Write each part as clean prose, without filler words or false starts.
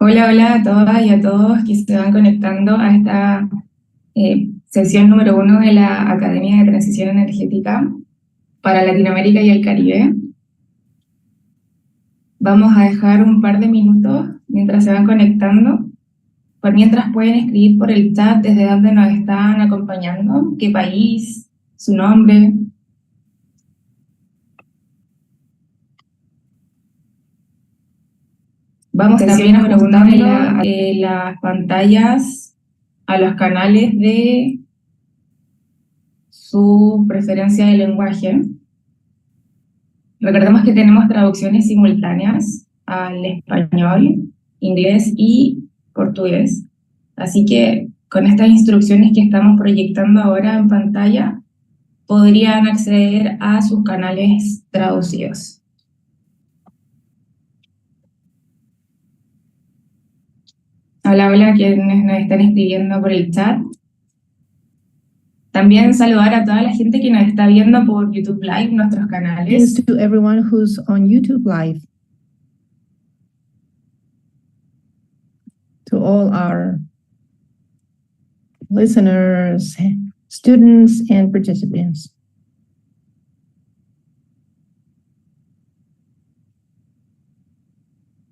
Hola, hola a todas y a todos que se van conectando a esta sesión número 1 de la Academia de Transición Energética para Latinoamérica y el Caribe. Vamos a dejar un par de minutos mientras se van conectando. Por mientras pueden escribir por el chat desde dónde nos están acompañando, qué país, su nombre. Vamos también ajustando las pantallas a los canales de su preferencia de lenguaje. Recordemos que tenemos traducciones simultáneas al español, inglés y portugués. Así que con estas instrucciones que estamos proyectando ahora en pantalla, podrían acceder a sus canales traducidos. Hola, hola, quienes nos están escribiendo por el chat. También saludar a toda la gente que nos está viendo por YouTube Live, nuestros canales. Thanks to everyone who's on YouTube Live. To all our listeners, students, and participants.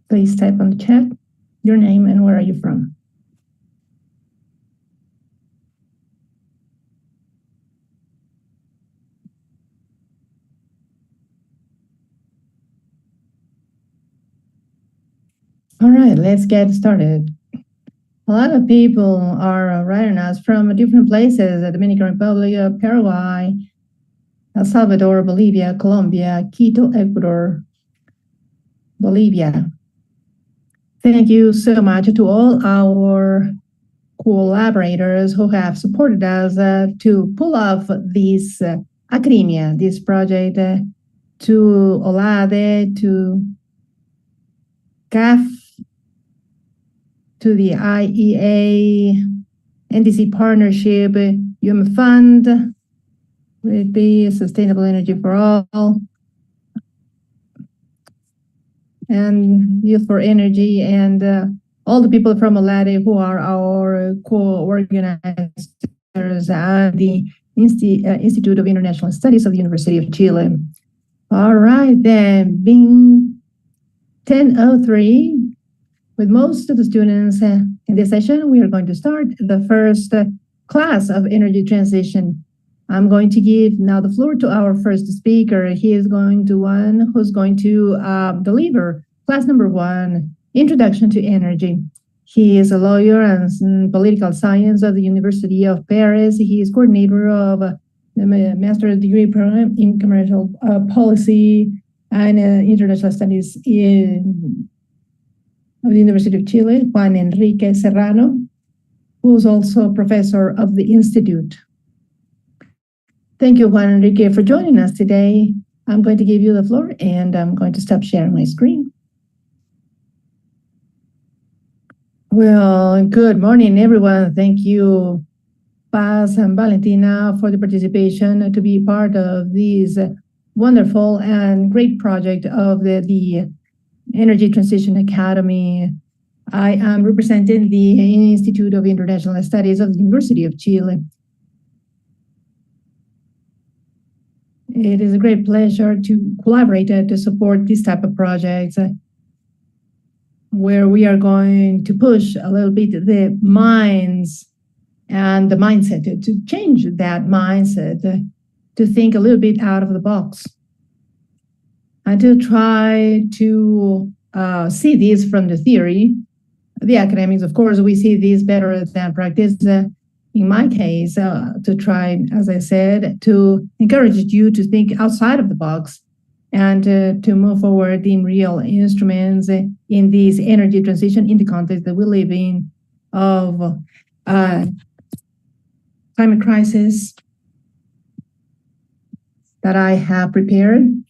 Please type on the chat your name and where are you from. All right, let's get started. A lot of people are writing us from different places, the Dominican Republic, Paraguay, El Salvador, Bolivia, Colombia, Quito, Ecuador, Bolivia. Thank you so much to all our collaborators who have supported us to pull off this academia, this project, to OLADE, to CAF, to the IEA, NDC partnership, Human Fund, would be Sustainable Energy for All, and Youth for Energy, and all the people from OLADE who are our co-organizers at the Institute of International Studies of the University of Chile. All right, then, being 10:03, with most of the students in this session, we are going to start the first class of energy transition. I'm going to give now the floor to our first speaker. He is who's going to deliver class number 1, Introduction to Energy. He is a lawyer and political science at the University of Paris. He is coordinator of the master's degree program in commercial policy and international studies of the University of Chile, Juan Enrique Serrano, who's also a professor of the Institute. Thank you, Juan Enrique, for joining us today. I'm going to give you the floor, and I'm going to stop sharing my screen. Well, good morning, everyone. Thank you, Paz and Valentina, for the participation to be part of this wonderful and great project of the Energy Transition Academy. I am representing the Institute of International Studies of the University of Chile. It is a great pleasure to collaborate to support this type of projects where we are going to push a little bit the minds and the mindset, to change that mindset, to think a little bit out of the box, and to try to see this from the theory. The academics, of course, we see this better than practice. In my case, to try, as I said, to encourage you to think outside of the box and to move forward in real instruments in this energy transition in the context that we live in of climate crisis that I have prepared.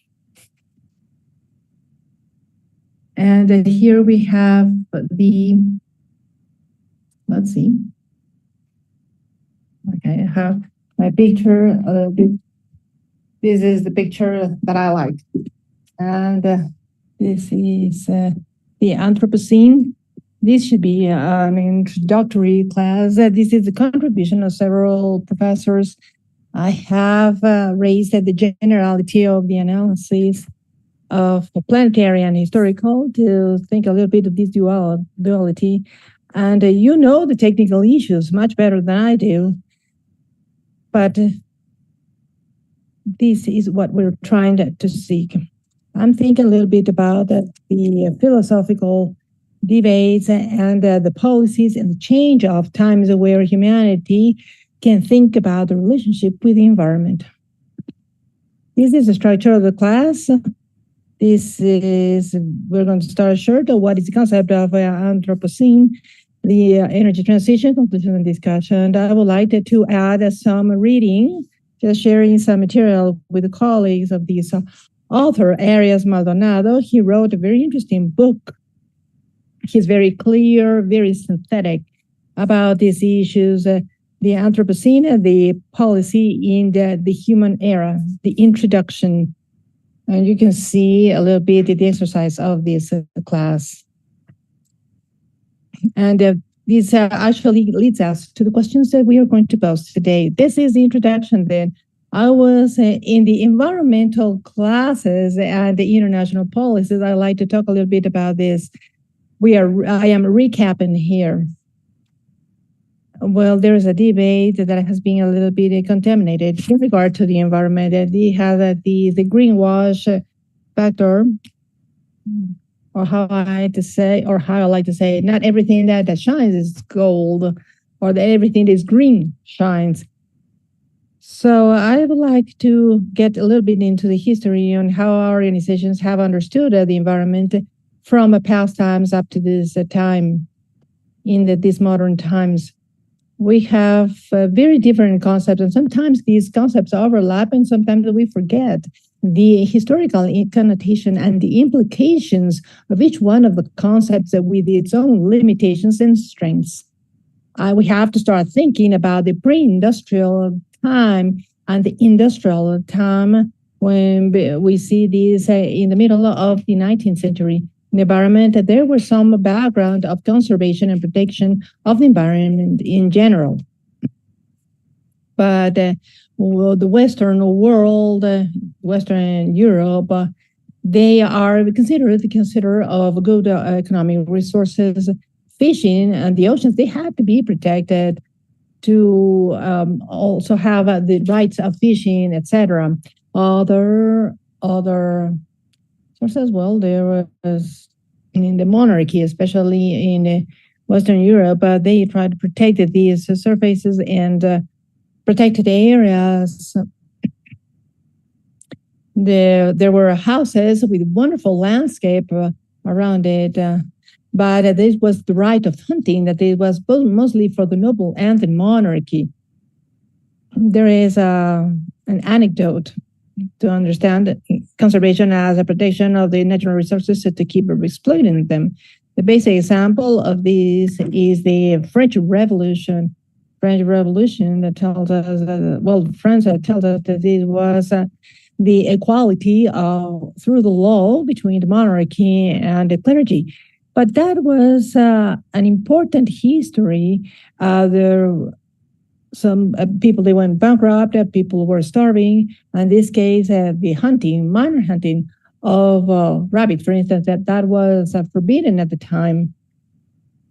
And here we have let's see. Okay, I have my picture. This is the picture that I like. And this is the Anthropocene This should be an introductory class. This is a contribution of several professors. I have raised the generality of the analysis of planetary and historical to think a little bit of this duality. And you know the technical issues much better than I do. But this is what we're trying to seek. I'm thinking a little bit about the philosophical debates and the policies and the change of times where humanity can think about the relationship with the environment. This is the structure of the class. We're going to start short of what is the concept of Anthropocene, the energy transition, conclusion and discussion. I would like to add some reading, just sharing some material with the colleagues of this author, Arias Maldonado. He wrote a very interesting book. He's very clear, very synthetic about these issues, the Anthropocene, the policy in the human era, the introduction. And you can see a little bit the exercise of this class. And this actually leads us to the questions that we are going to pose today. This is the introduction then. I was in the environmental classes and the international policies. I like to talk a little bit about this. I am recapping here. Well, there is a debate that has been a little bit contaminated in regard to the environment. They have the greenwash factor, or how I like to say, not everything that shines is gold, or that everything that is green shines. So I would like to get a little bit into the history on how our organizations have understood the environment from past times up to this time, in these modern times. We have very different concepts, and sometimes these concepts overlap, and sometimes we forget the historical connotation and the implications of each one of the concepts with its own limitations and strengths. We have to start thinking about the pre-industrial time and the industrial time when we see this in the middle of the 19th century. In the environment, there was some background of conservation and protection of the environment in general. But the Western world, Western Europe, they are considered of good economic resources. Fishing and the oceans, they have to be protected to also have the rights of fishing, etc. Other sources, well, there was in the monarchy, especially in Western Europe, they tried to protect these surfaces and protected areas. There were houses with wonderful landscape around it, but this was the right of hunting, that it was mostly for the noble and the monarchy. There is an anecdote to understand conservation as a protection of the natural resources to keep exploiting them. The basic example of this is the French Revolution. French Revolution that tells us France tells us that it was the equality through the law between the monarchy and the clergy. But that was an important history. Some people, they went bankrupt, people were starving. In this case, the minor hunting of rabbit, for instance, that was forbidden at the time.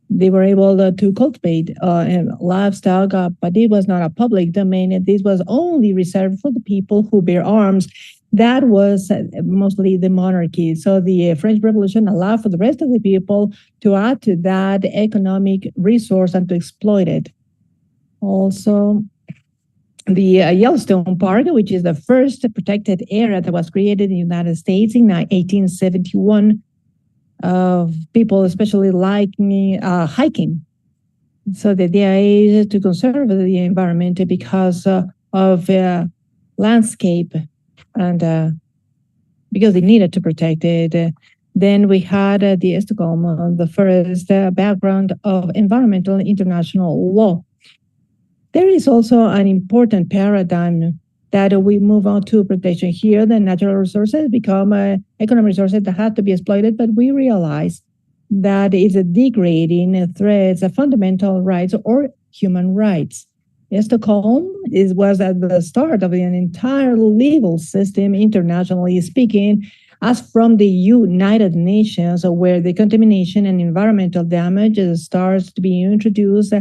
They were able to cultivate livestock, but it was not a public domain. This was only reserved for the people who bear arms. That was mostly the monarchy. So the French Revolution allowed for the rest of the people to add to that economic resource and to exploit it. Also, the Yellowstone Park, which is the first protected area that was created in the United States in 1871, of people especially like me hiking. So the idea is to conserve the environment because of landscape and because they needed to protect it. Then we had the Stockholm, the first background of environmental international law. There is also an important paradigm that we move on to protection. Here, the natural resources become economic resources that have to be exploited, but we realize that is degrading threats of fundamental rights or human rights. Stockholm was at the start of an entire legal system, internationally speaking, as from the United Nations, where the contamination and environmental damage starts to be introduced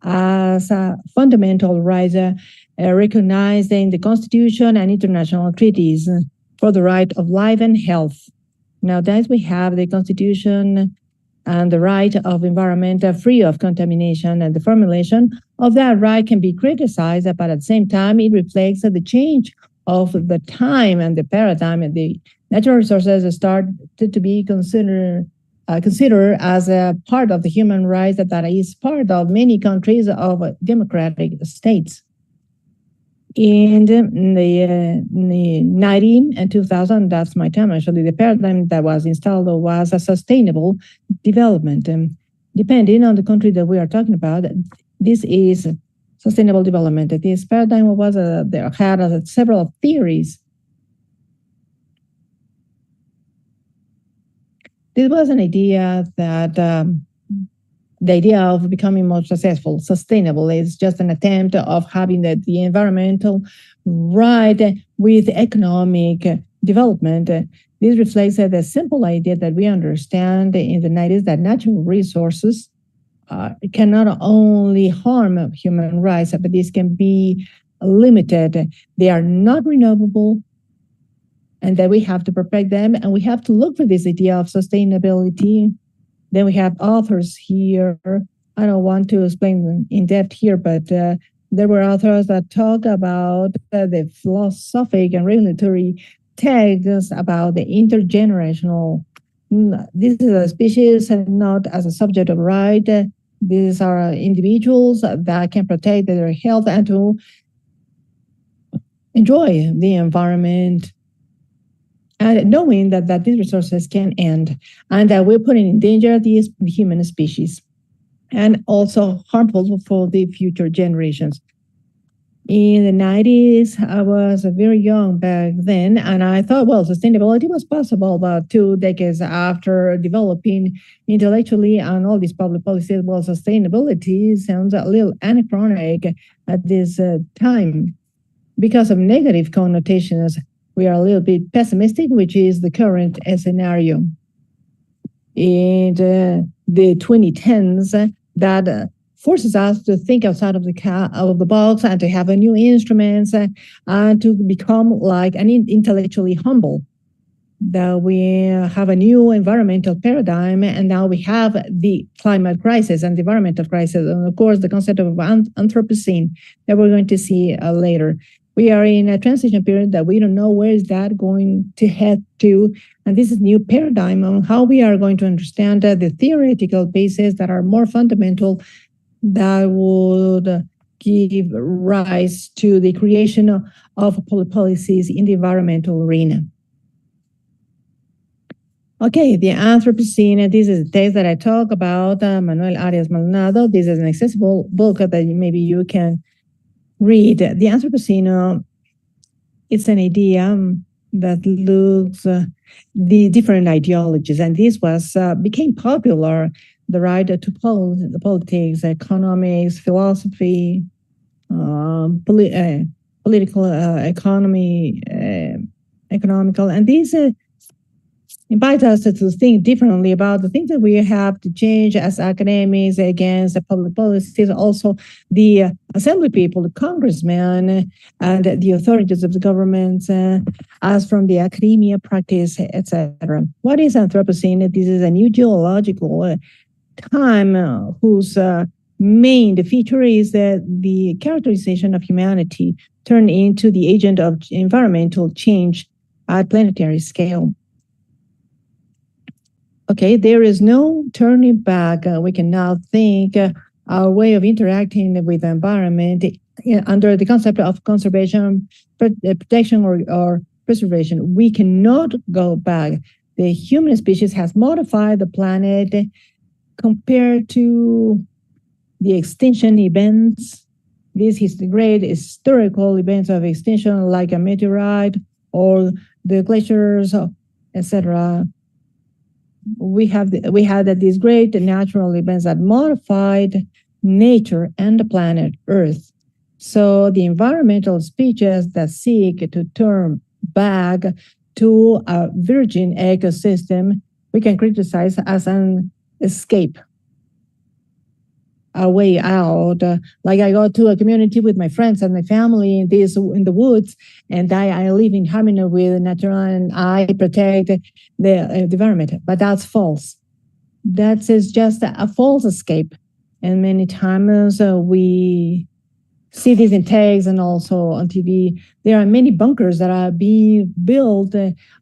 as a fundamental right recognized in the Constitution and international treaties for the right of life and health. Nowadays, we have the Constitution and the right of environment free of contamination, and the formulation of that right can be criticized, but at the same time, it reflects the change of the time and the paradigm, and the natural resources start to be considered as a part of the human rights that is part of many countries of democratic states. In the 19 and 2000, that's my time actually, the paradigm that was installed was a sustainable development. Depending on the country that we are talking about, this is sustainable development. This paradigm was there had several theories. This was an idea that the idea of becoming more successful, sustainable, is just an attempt of having the environmental right with economic development. This reflects the simple idea that we understand in the 90s that natural resources cannot only harm human rights, but this can be limited. They are not renewable, and that we have to protect them, and we have to look for this idea of sustainability. Then we have authors here. I don't want to explain them in depth here, but there were authors that talk about the philosophic and regulatory texts about the intergenerational. This is a species and not as a subject of right. These are individuals that can protect their health and to enjoy the environment, and knowing that these resources can end and that we're putting in danger the human species and also harmful for the future generations. In the 90s, I was very young back then, and I thought, well, sustainability was possible about 2 decades after developing intellectually on all these public policies. Well, sustainability sounds a little anachronic at this time because of negative connotations. We are a little bit pessimistic, which is the current scenario. In the 2010s, that forces us to think outside of the box and to have a new instruments and to become like an intellectually humble. That we have a new environmental paradigm, and now we have the climate crisis and the environmental crisis, and of course the concept of Anthropocene that we're going to see later. We are in a transition period that we don't know where is that going to head to. And this is a new paradigm on how we are going to understand the theoretical bases that are more fundamental that would give rise to the creation of policies in the environmental arena. Okay, the Anthropocene, this is the text that I talk about, Manuel Arias Maldonado. This is an accessible book that maybe you can read. The Anthropocene, it's an idea that looks the different ideologies, and this was became popular, the right to politics, economics, philosophy, political economy, economical, and these invite us to think differently about the things that we have to change as academics against the public policies, also the assembly people, the congressmen, and the authorities of the government, as from the academia practice, etc. What is Anthropocene? This is a new geological time whose main feature is the characterization of humanity turned into the agent of environmental change at planetary scale. Okay, there is no turning back. We can now think our way of interacting with the environment under the concept of conservation, protection, or preservation. We cannot go back. The human species has modified the planet compared to the extinction events. These great historical events of extinction, like a meteorite or the glaciers, etc. we had these great natural events that modified nature and the planet Earth. So the environmental species that seek to turn back to a virgin ecosystem, we can criticize as an escape, a way out. Like I go to a community with my friends and my family in the woods, and I live in harmony with nature and I protect the environment. But that's false. That is just a false escape. And many times we see this in tags and also on TV. There are many bunkers that are being built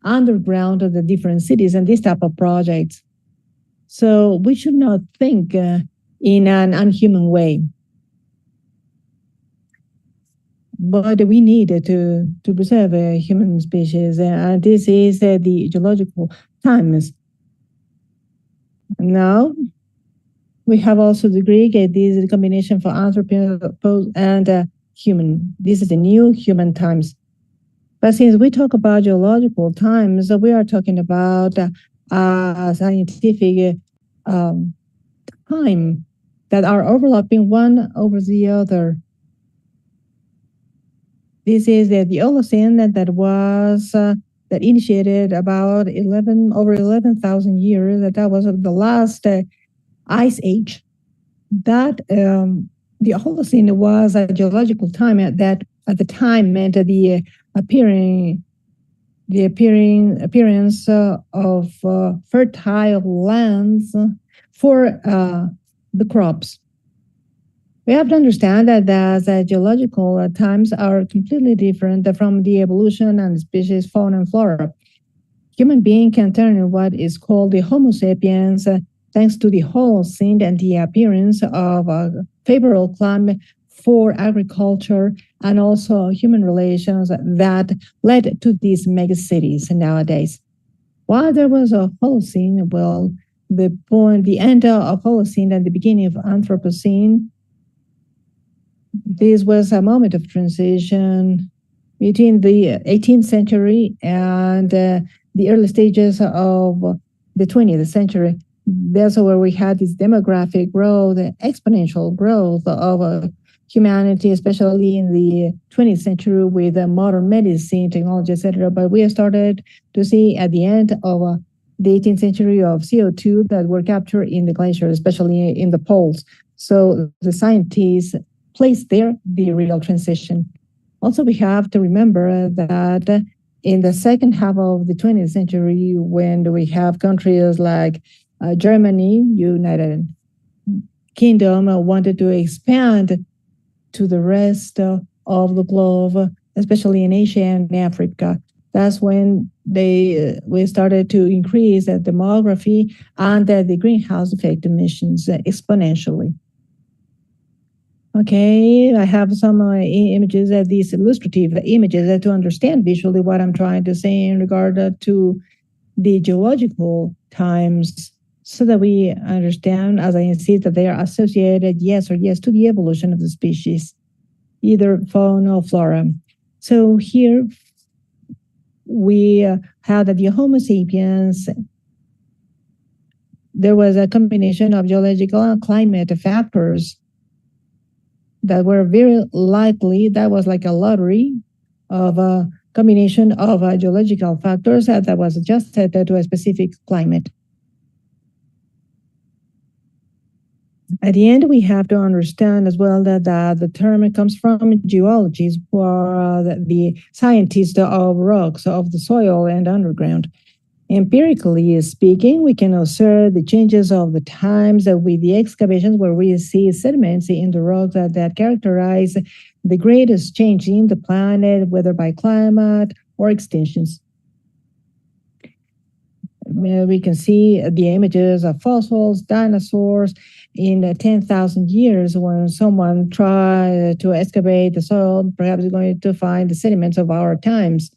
underground of the different cities and this type of projects. So we should not think in an unhuman way. But we need to preserve human species. And this is the geological times. Now, we have also the Greek. This is a combination for anthropos and human. This is the new human times. But since we talk about geological times, we are talking about scientific time that are overlapping one over the other. This is the Holocene that was that initiated about over 11,000 years. That was the last ice age. That the Holocene was a geological time that at the time meant the appearance of fertile lands for the crops. We have to understand that the geological times are completely different from the evolution and species, fauna and flora. Human being can turn in what is called the Homo sapiens thanks to the Holocene and the appearance of a favorable climate for agriculture and also human relations that led to these megacities nowadays. While there was a Holocene, well, the end of Holocene and the beginning of Anthropocene, this was a moment of transition between the 18th century and the early stages of the 20th century. That's where we had this demographic growth, exponential growth of humanity, especially in the 20th century with modern medicine, technology, etc. But we have started to see at the end of the 18th century of CO2 that were captured in the glaciers, especially in the poles. So the scientists placed there the real transition. Also, we have to remember that in the second half of the 20th century, when we have countries like Germany, United Kingdom wanted to expand to the rest of the globe, especially in Asia and Africa. That's when we started to increase the demography and the greenhouse effect emissions exponentially. Okay, I have some images, these illustrative images to understand visually what I'm trying to say in regard to the geological times, so that we understand, as I insist, that they are associated, yes or yes, to the evolution of the species, either fauna or flora. So here we have that the Homo sapiens, there was a combination of geological and climate factors that were very likely, that was like a lottery of a combination of geological factors that was adjusted to a specific climate. At the end, we have to understand as well that the term comes from geologists, who are the scientists of rocks, of the soil and underground. Empirically speaking, we can observe the changes of the times with the excavations where we see sediments in the rocks that characterize the greatest change in the planet, whether by climate or extinctions. We can see the images of fossils, dinosaurs in 10,000 years. When someone tried to excavate the soil, perhaps you're going to find the sediments of our times.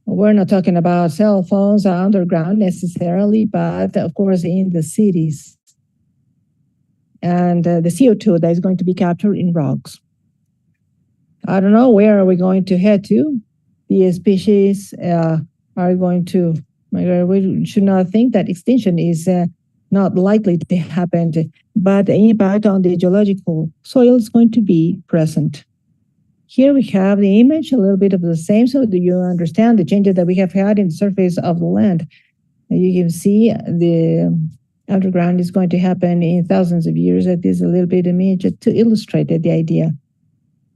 We're not talking about cell phones underground necessarily, but of course in the cities. And the CO2 that is going to be captured in rocks. I don't know, where are we going to head to? The species are going to We should not think that extinction is not likely to happen, but the impact on the geological soil is going to be present. Here we have the image, a little bit of the same, so do you understand the changes that we have had in the surface of the land? You can see the underground is going to happen in thousands of years. That is a little bit image to illustrate the idea.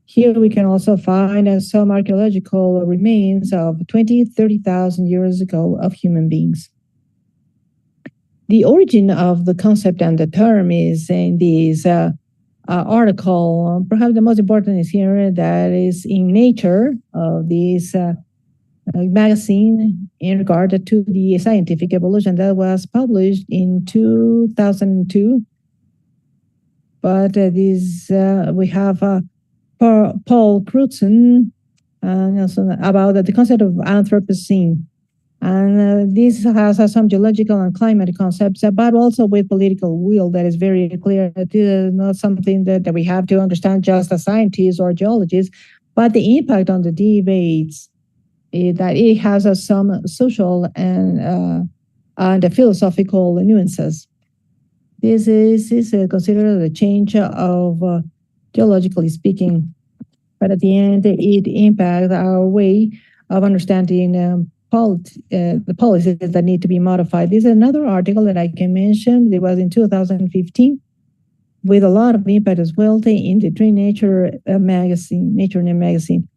Here we can also find some archaeological remains of 20, 30,000 years ago of human beings. The origin of the concept and the term is in this article. Perhaps the most important is here that is in Nature of this magazine in regard to the scientific evolution that was published in 2002. But we have Paul Crutzen about the concept of Anthropocene. And this has some geological and climate concepts, but also with political will that is very clear. It is not something that we have to understand just as scientists or geologists, but the impact on the debates that it has some social and philosophical nuances. This is considered a change of geologically speaking, but at the end, it impacts our way of understanding the policies that need to be modified. This is another article that I can mention. It was in 2015 with a lot of impact as well in the Nature magazine, Nature magazine.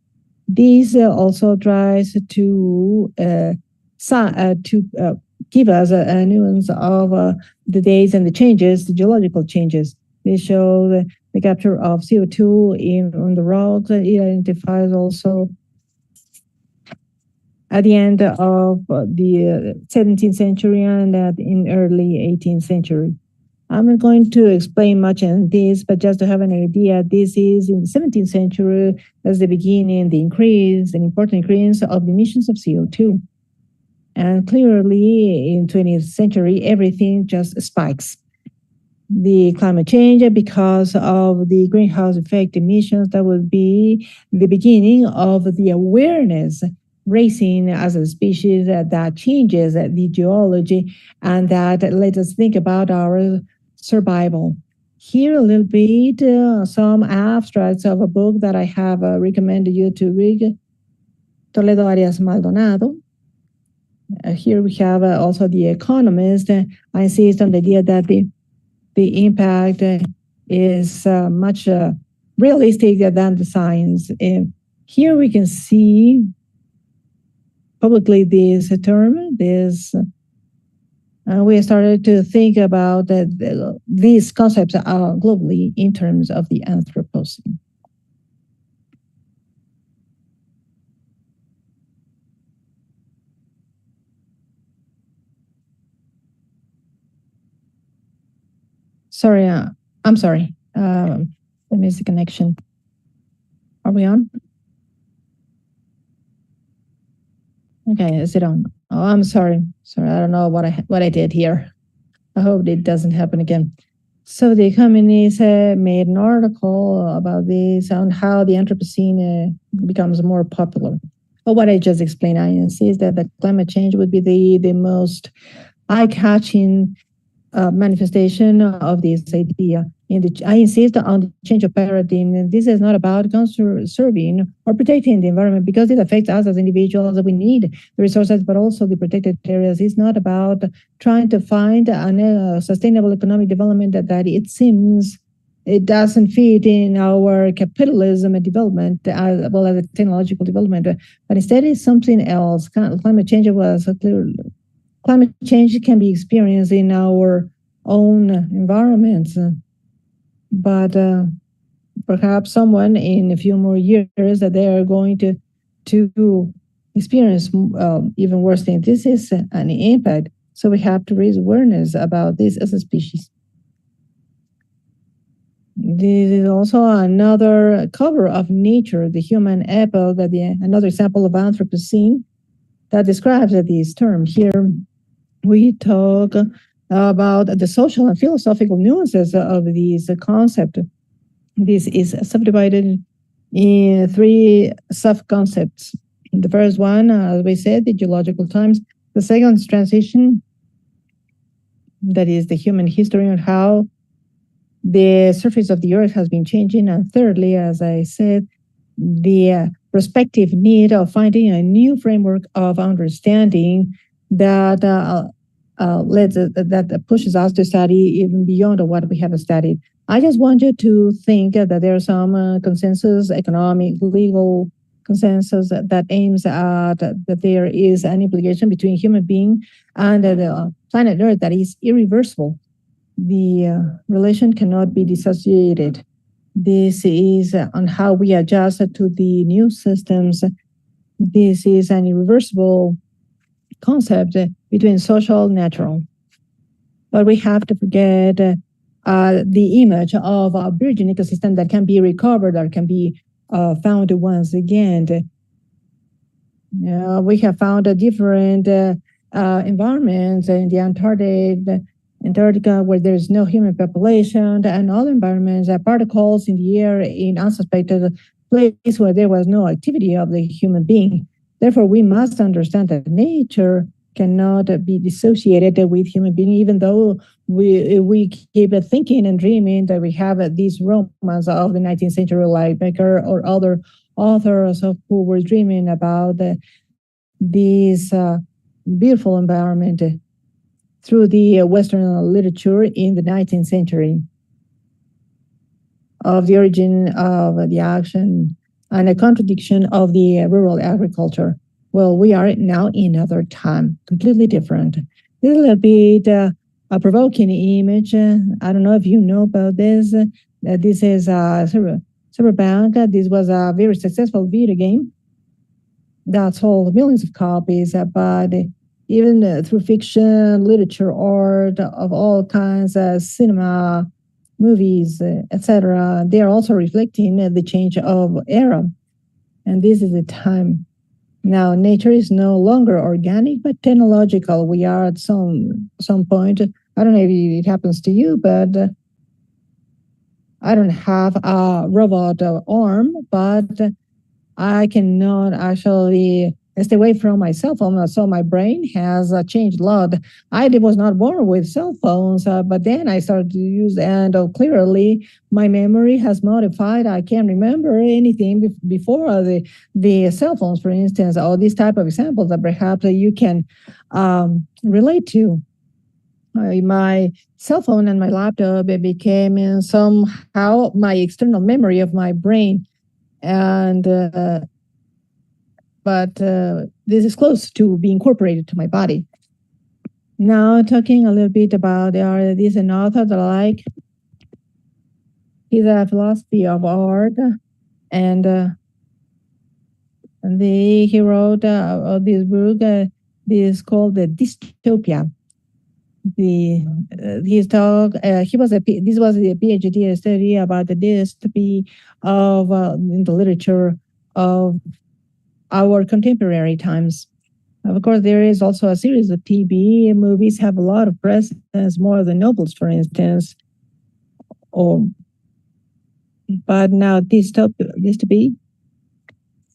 This also tries to give us a nuance of the days and the changes, the geological changes. They show the capture of CO2 on the rocks. It identifies also at the end of the 17th century and in early 18th century. I'm not going to explain much on this, but just to have an idea, this is in the 17th century as the beginning, the important increase of the emissions of CO2. And clearly in 20th century, everything just spikes. The climate change because of the greenhouse effect emissions, that would be the beginning of the awareness raising as a species that changes the geology and that lets us think about our survival. Here a little bit, some abstracts of a book that I have recommended you to read, Toledo Arias Maldonado. Here we have also The Economist. I insist on the idea that the impact is much realistic than the science. Here we can see publicly this term, we started to think about these concepts globally in terms of the Anthropocene. Sorry, I'm sorry. I missed the connection. Are we on? Okay, is it on? Oh, I'm sorry. Sorry, I don't know what I did here. I hope it doesn't happen again. So the Economist made an article about this on how the Anthropocene becomes more popular. But what I just explained, I insist that the climate change would be the most eye-catching manifestation of this idea. I insist on the change of paradigm. This is not about conserving or protecting the environment because it affects us as individuals. We need the resources, but also the protected areas. It's not about trying to find a sustainable economic development that it seems it doesn't fit in our capitalism and development as well as the technological development, but instead it's something else. Climate change can be experienced in our own environments. But perhaps someone in a few more years that they are going to experience even worse things. This is an impact. So we have to raise awareness about this as a species. This is also another cover of Nature, the human epoch, another example of Anthropocene that describes this term. Here we talk about the social and philosophical nuances of this concept. This is subdivided in 3 sub-concepts. The first one, as we said, the geological times. The second is transition, that is the human history and how the surface of the earth has been changing. And thirdly, as I said, the prospective need of finding a new framework of understanding that that pushes us to study even beyond what we have studied. I just want you to think that there are some consensus, economic, legal consensus that aims at that there is an implication between human being and the planet Earth that is irreversible. The relation cannot be dissociated. This is on how we adjust to the new systems. This is an irreversible concept between social and natural. But we have to forget the image of a virgin ecosystem that can be recovered or can be found once again. We have found different environments in the Antarctica where there's no human population, and other environments, particles in the air in unsuspected place where there was no activity of the human being. Therefore, we must understand that nature cannot be dissociated with human being, even though we keep thinking and dreaming that we have these romance of the 19th century, like Becker or other authors who were dreaming about this beautiful environment through the Western literature in the 19th century of the origin of the action and a contradiction of the rural agriculture. Well, we are now in another time, completely different. This is a little bit a provoking image. I don't know if you know about this. This is Cyberpunk. This was a very successful video game that sold millions of copies, but even through fiction, literature, art of all kinds, cinema, movies, etc., they are also reflecting the change of era. And this is the time. Now, nature is no longer organic, but technological. We are at some point. I don't know if it happens to you, but I don't have a robot arm, but I cannot actually stay away from my cell phone. So my brain has changed a lot. I was not born with cell phones, but then I started to use, and clearly my memory has modified. I can't remember anything before the cell phones, for instance, or these type of examples that perhaps you can relate to. My cell phone and my laptop, it became somehow my external memory of my brain. And but this is close to being incorporated to my body. Now, talking a little bit about this an author that I like. He's a philosophy of art, and he wrote this book. This is called the Dystopia. His talk. This was a PhD study about the dystopy of in the literature of our contemporary times. Of course, there is also a series of TV movies have a lot of presence, more than novels, for instance. But now dystopy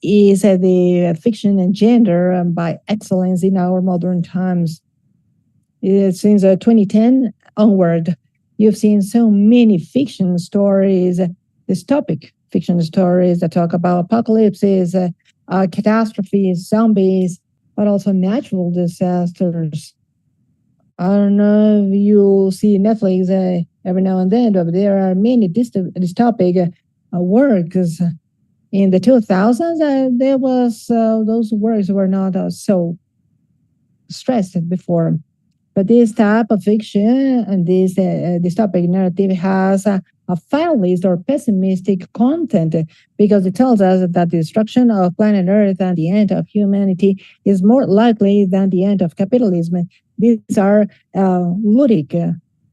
is the fiction and gender by excellence in our modern times. Since 2010 onward, you've seen so many fiction stories, dystopic fiction stories that talk about apocalypses, catastrophes, zombies, but also natural disasters. I don't know if you see Netflix every now and then, but there are many dystopic works. In the 2000s, there was those works were not so stressed before. But this type of fiction and this dystopic narrative has a fatalist or pessimistic content because it tells us that the destruction of planet Earth and the end of humanity is more likely than the end of capitalism. These are ludic,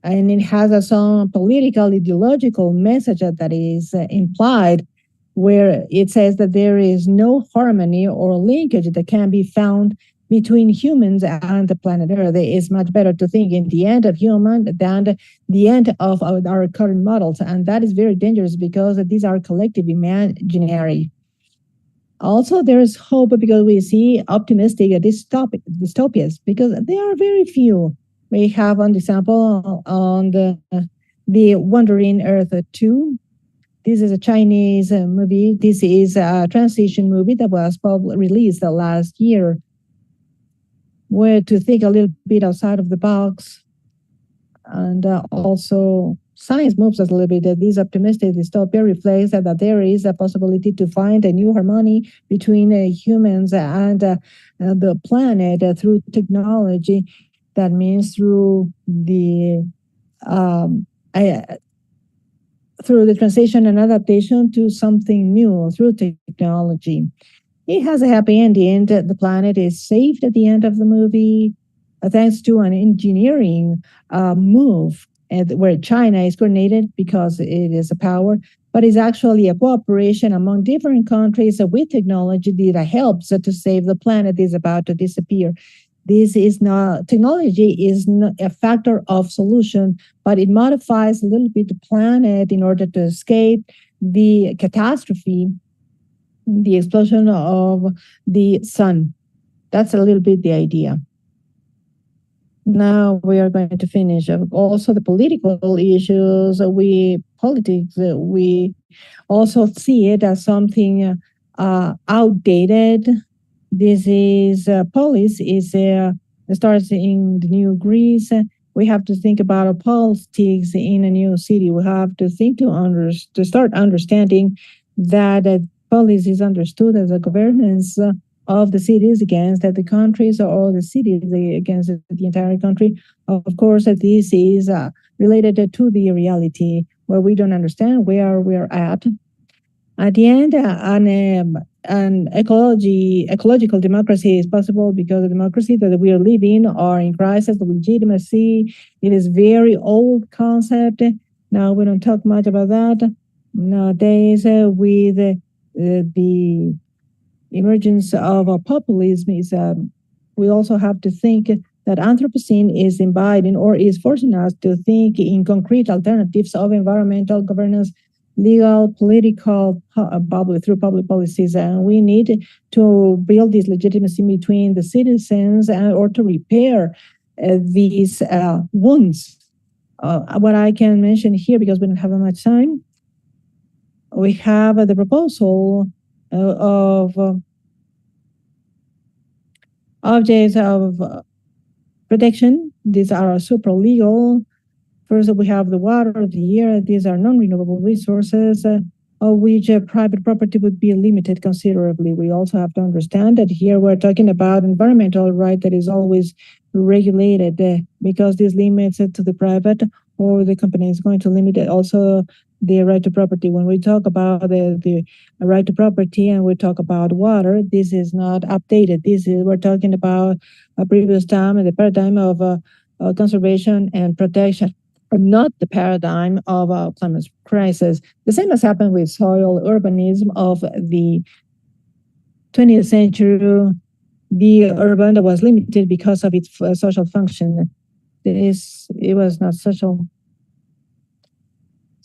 and it has some political, ideological message that is implied, where it says that there is no harmony or linkage that can be found between humans and the planet Earth. It is much better to think in the end of human than the end of our current models. And that is very dangerous because these are collective imaginary. Also, there is hope because we see optimistic dystopias because there are very few. We have an example on the Wandering Earth 2. This is a Chinese movie. This is a transition movie that was released last year, where to think a little bit outside of the box. And also, science moves us a little bit. That this optimistic dystopia reflects that there is a possibility to find a new harmony between humans and the planet through technology. That means um, through the transition and adaptation to something new through technology. It has a happy ending. The planet is saved at the end of the movie, thanks to an engineering move where China is coordinated because it is a power, but it's actually a cooperation among different countries with technology that helps to save the planet is about to disappear. This is not, technology is not a factor of solution, but it modifies a little bit the planet in order to escape the catastrophe, the explosion of the sun. That's a little bit the idea. Now we are going to finish. Also the political issues, we also see it as something outdated. This is police starts in the new Greece. We have to think about politics in a new city. We have to think to start understanding that police is understood as a governance of the cities against the countries or the cities against the entire country. Of course, this is related to the reality where we don't understand where we're at. At the end, an ecological democracy is possible because the democracy that we are living are in crisis of legitimacy. It is very old concept. Now we don't talk much about that. Nowadays, with the emergence of populism, we also have to think that Anthropocene is inviting or is forcing us to think in concrete alternatives of environmental governance, legal, political, through public policies. And we need to build this legitimacy between the citizens or to repair these wounds. What I can mention here, because we don't have much time, we have the proposal of objects of protection. These are super legal. First, we have the water, the air. These are non-renewable resources, of which private property would be limited considerably. We also have to understand that here we're talking about environmental right that is always regulated because this limits it to the private or the company is going to limit it also the right to property. When we talk about the right to property and we talk about water, this is not updated. We're talking about a previous time and the paradigm of conservation and protection, not the paradigm of climate crisis. The same has happened with soil urbanism of the 20th century. The urban that was limited because of its social function. It was not social.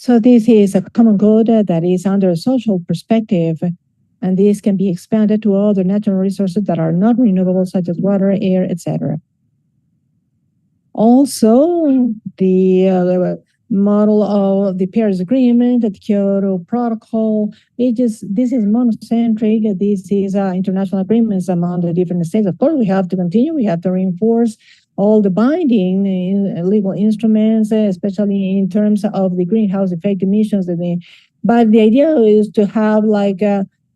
So this is a common good that is under a social perspective, and this can be expanded to other natural resources that are not renewable, such as water, air, etc. Also, the model of the Paris Agreement, the Kyoto Protocol, this is monocentric. This is international agreements among the different states. Of course, we have to continue. We have to reinforce all the binding legal instruments, especially in terms of the greenhouse effect emissions. But the idea is to have like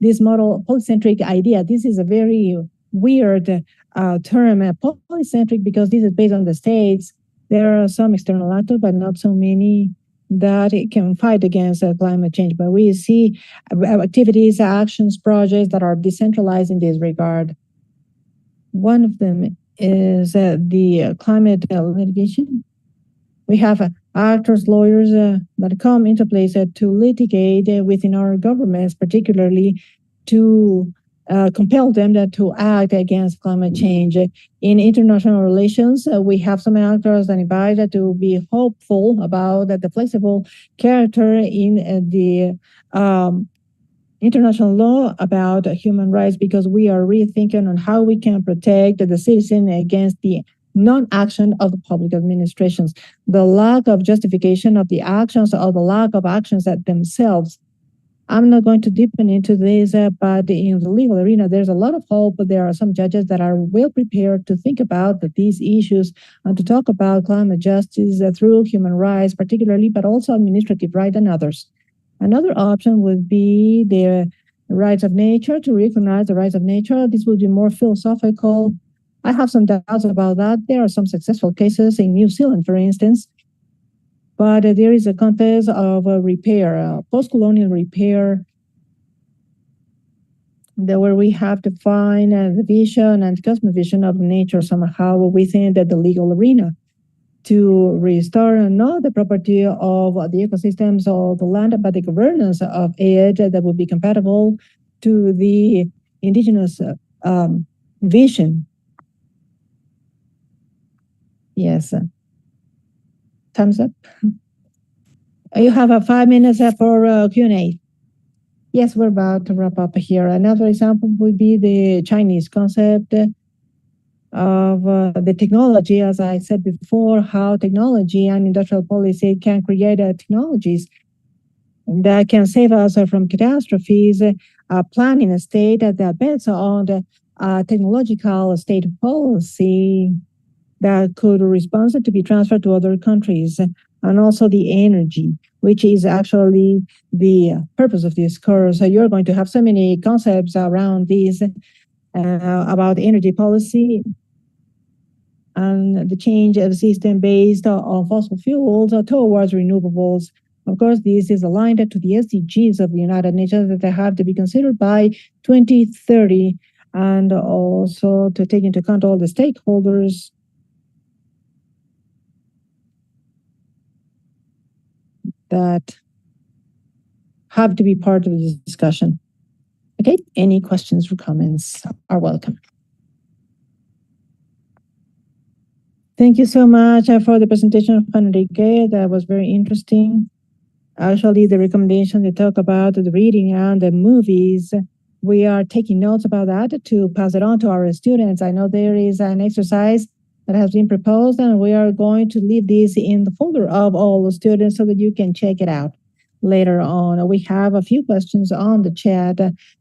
this model polycentric idea. This is a very weird term, polycentric, because this is based on the states. There are some external actors, but not so many that it can fight against climate change. But we see activities, actions, projects that are decentralized in this regard. One of them is the climate litigation. We have actors, lawyers that come into place to litigate within our governments, particularly to compel them to act against climate change. In international relations, we have some actors that invite to be hopeful about the flexible character in the international law about human rights because we are rethinking on how we can protect the citizen against the non-action of the public administrations, the lack of justification of the actions or the lack of actions at themselves. I'm not going to deepen into this, but in the legal arena, there's a lot of hope. But there are some judges that are well prepared to think about these issues and to talk about climate justice through human rights, particularly, but also administrative rights and others. Another option would be the rights of nature, to recognize the rights of nature. This would be more philosophical. I have some doubts about that. There are some successful cases in New Zealand, for instance, but there is a context of repair, post-colonial repair, where we have to find the vision and cosmovision of nature somehow within the legal arena to restore not the property of the ecosystems of the land, but the governance of it that would be compatible to the indigenous vision. Yes. Thumbs up. You have 5 minutes for Q&A. Yes, we're about to wrap up here. Another example would be the Chinese concept of the technology, as I said before, how technology and industrial policy can create technologies that can save us from catastrophes, planning a state that bets on the technological state policy that could respond to be transferred to other countries, and also the energy, which is actually the purpose of this course. So you're going to have so many concepts around this, about energy policy and the change of system based on fossil fuels towards renewables. Of course, this is aligned to the SDGs of the United Nations that they have to be considered by 2030, and also to take into account all the stakeholders that have to be part of this discussion. Okay, any questions or comments are welcome. Thank you so much for the presentation of Enrique. That was very interesting. Actually, the recommendation they talk about the reading and the movies, we are taking notes about that to pass it on to our students. I know there is an exercise that has been proposed, and we are going to leave this in the folder of all the students so that you can check it out later on. We have a few questions on the chat.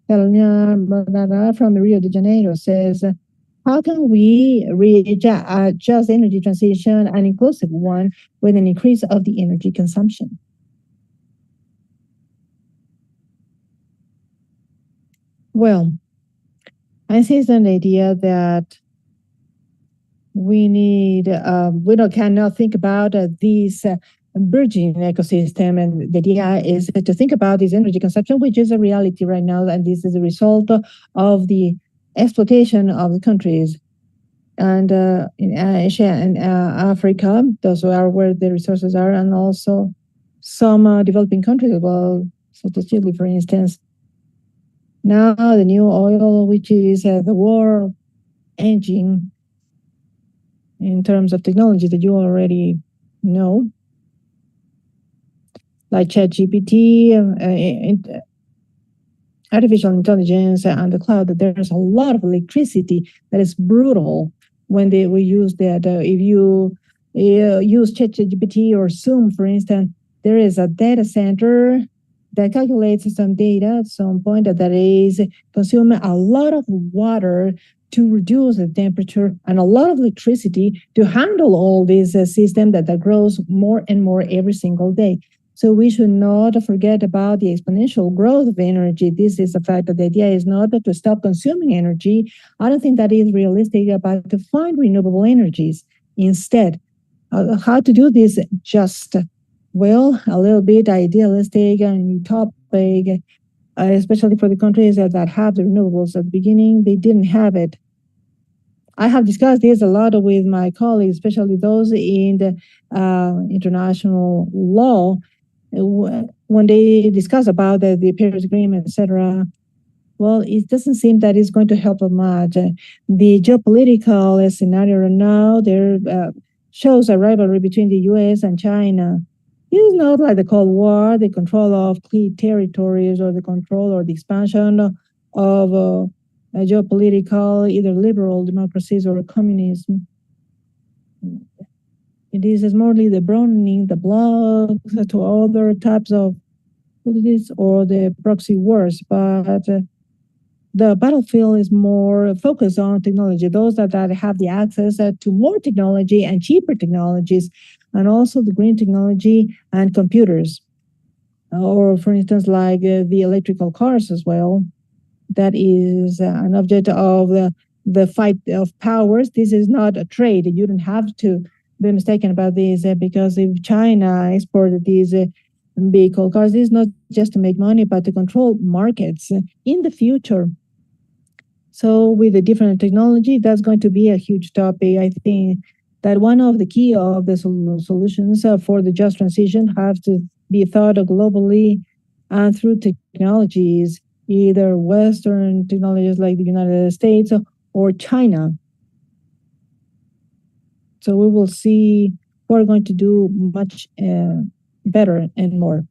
Helena from Rio de Janeiro says, how can we reach a just energy transition, an inclusive one, with an increase of the energy consumption? Well, I see an idea that we need, cannot think about this burgeoning ecosystem, and the idea is to think about this energy consumption, which is a reality right now, and this is a result of the exploitation of the countries. And in Asia and Africa, those are where the resources are, and also some developing countries as well, such as Chile, for instance. Now the new oil, which is the war engine in terms of technology that you already know, like ChatGPT, artificial intelligence, and the cloud, that there's a lot of electricity that is brutal when we use that. If you use ChatGPT or Zoom, for instance, there is a data center that calculates some data at some point that is consuming a lot of water to reduce the temperature and a lot of electricity to handle all this system that grows more and more every single day. So we should not forget about the exponential growth of energy. This is the fact that the idea is not to stop consuming energy. I don't think that is realistic, but to find renewable energies instead. How to do this just, well, a little bit idealistic and utopic, especially for the countries that have the renewables at the beginning. They didn't have it. I have discussed this a lot with my colleagues, especially those in the international law, when they discuss about the Paris Agreement, etc. Well, it doesn't seem that it's going to help them much. The geopolitical scenario right now, there shows a rivalry between the U.S. and China. It is not like the Cold War, the control of key territories or the control or the expansion of geopolitical, either liberal democracies or communism. It is mostly the broadening the blocks to other types of politics or the proxy wars, but the battlefield is more focused on technology. Those that have the access to more technology and cheaper technologies, and also the green technology and computers. Or, for instance, like the electrical cars as well. That is an object of the fight of powers. This is not a trade. You don't have to be mistaken about this because if China exported these vehicle cars, this is not just to make money, but to control markets in the future. So with the different technology, that's going to be a huge topic. I think that one of the key of the solutions for the just transition has to be thought globally and through technologies, either Western technologies like the United States or China. So we will see who are going to do much better and more.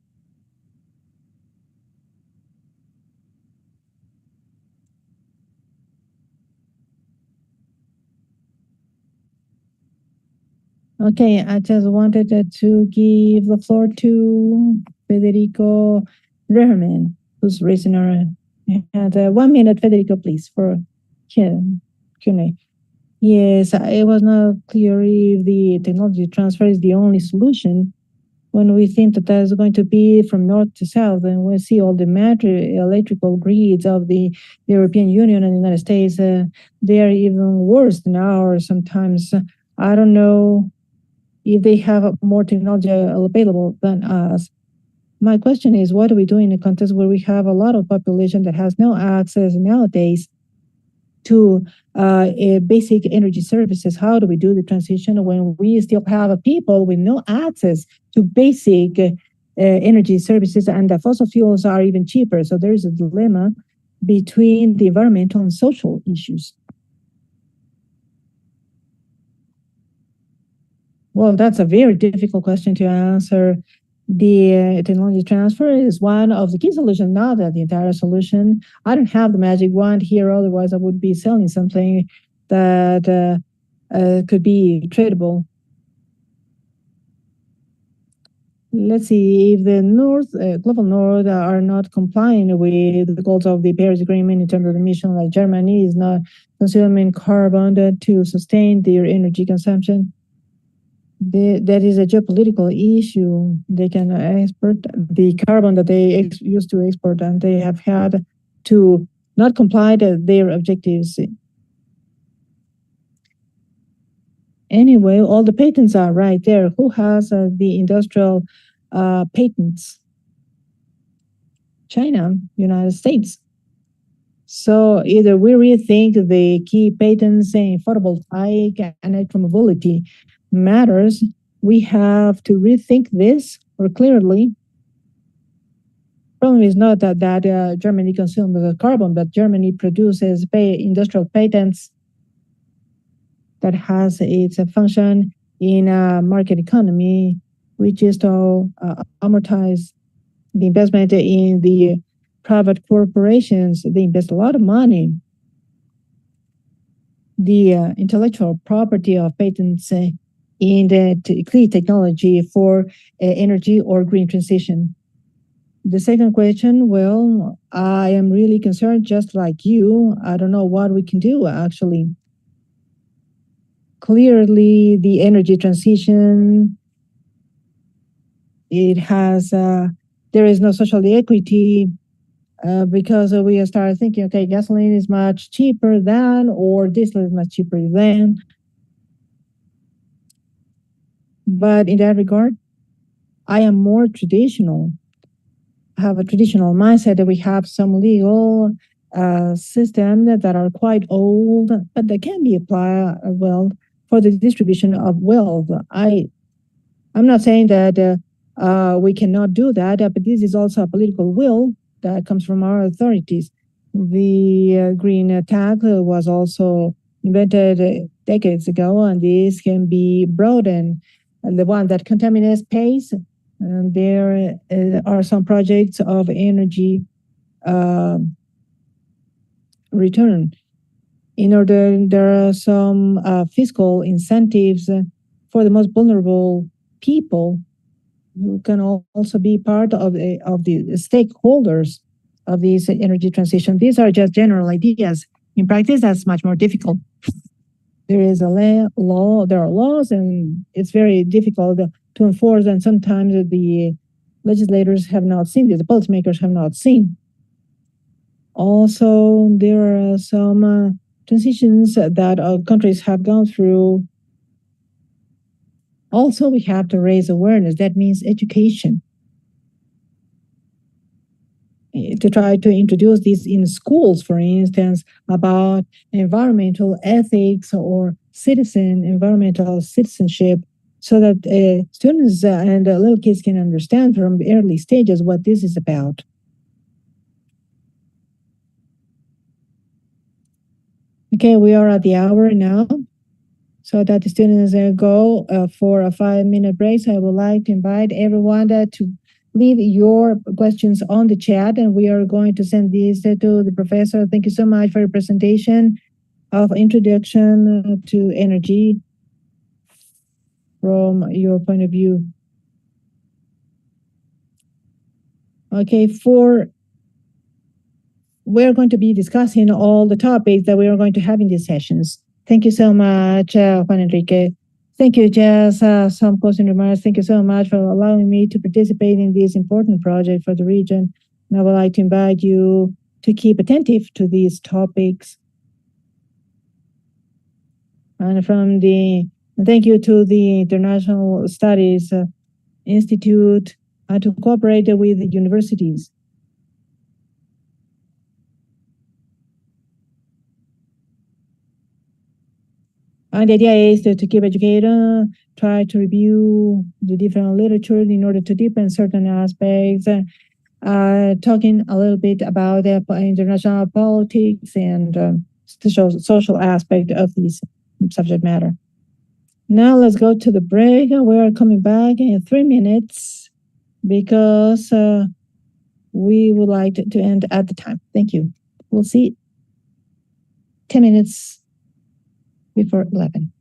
Okay, I just wanted to give the floor to Federico Reherman, who's raising our hand. 1 minute, Federico, please, for Q&A. Yes, it was not clear if the technology transfer is the only solution when we think that there's going to be from north to south, and we see all the electrical grids of the European Union and the United States, they are even worse than ours sometimes. I don't know if they have more technology available than us. My question is, what do we do in a context where we have a lot of population that has no access nowadays to basic energy services? How do we do the transition when we still have people with no access to basic energy services, and the fossil fuels are even cheaper? So there is a dilemma between the environmental and social issues. Well, that's a very difficult question to answer. The technology transfer is one of the key solutions, not the entire solution. I don't have the magic wand here, otherwise I would be selling something that could be tradable. Let's see, if the global north are not complying with the goals of the Paris Agreement in terms of emission, like Germany is not consuming carbon to sustain their energy consumption, that is a geopolitical issue. They can export the carbon that they used to export, and they have had to not comply to their objectives. Anyway, all the patents are right there. Who has the industrial patents? China, United States. So either we rethink the key patents in photovoltaic and electromobility matters, we have to rethink this, or clearly, problem is not that Germany consumes the carbon, but Germany produces industrial patents that has its function in a market economy, which is to amortize the investment in the private corporations. They invest a lot of money. The intellectual property of patents in the clean technology for energy or green transition. The second question, well, I am really concerned, just like you. I don't know what we can do, actually. Clearly, the energy transition, it has, there is no social equity because we start thinking, okay, gasoline is much cheaper than, or diesel is much cheaper than. But in that regard, I am more traditional. I have a traditional mindset that we have some legal systems that are quite old, but they can be applied well for the distribution of wealth. I'm not saying that we cannot do that, but this is also a political will that comes from our authorities. The green tax was also invented decades ago, and this can be broadened. And the one that contaminates pays, And there are some projects of energy return. In order, there are some fiscal incentives for the most vulnerable people who can also be part of the stakeholders of this energy transition. These are just general ideas. In practice, that's much more difficult. There is a law, there are laws, and it's very difficult to enforce, and sometimes the legislators have not seen this, the policymakers have not seen. Also, there are some transitions that countries have gone through. Also, we have to raise awareness. That means education. To try to introduce this in schools, for instance, about environmental ethics or environmental citizenship, so that students and little kids can understand from early stages what this is about. Okay, we are at the hour now. So that the students go for a 5-minute break. So I would like to invite everyone to leave your questions on the chat, and we are going to send these to the professor. Thank you so much for your presentation of introduction to energy from your point of view. Okay, we're going to be discussing all the topics that we are going to have in these sessions. Thank you so much, Juan Enrique. Thank you, Jess. Some closing remarks. Thank you so much for allowing me to participate in this important project for the region. And I would like to invite you to keep attentive to these topics. And thank you to the International Studies Institute to cooperate with the universities. And the idea is to keep educating, try to review the different literature in order to deepen certain aspects, talking a little bit about the international politics and the social aspect of this subject matter. Now let's go to the break. We are coming back in 3 minutes because we would like to end at the time. Thank you. We'll see 10 minutes before 11.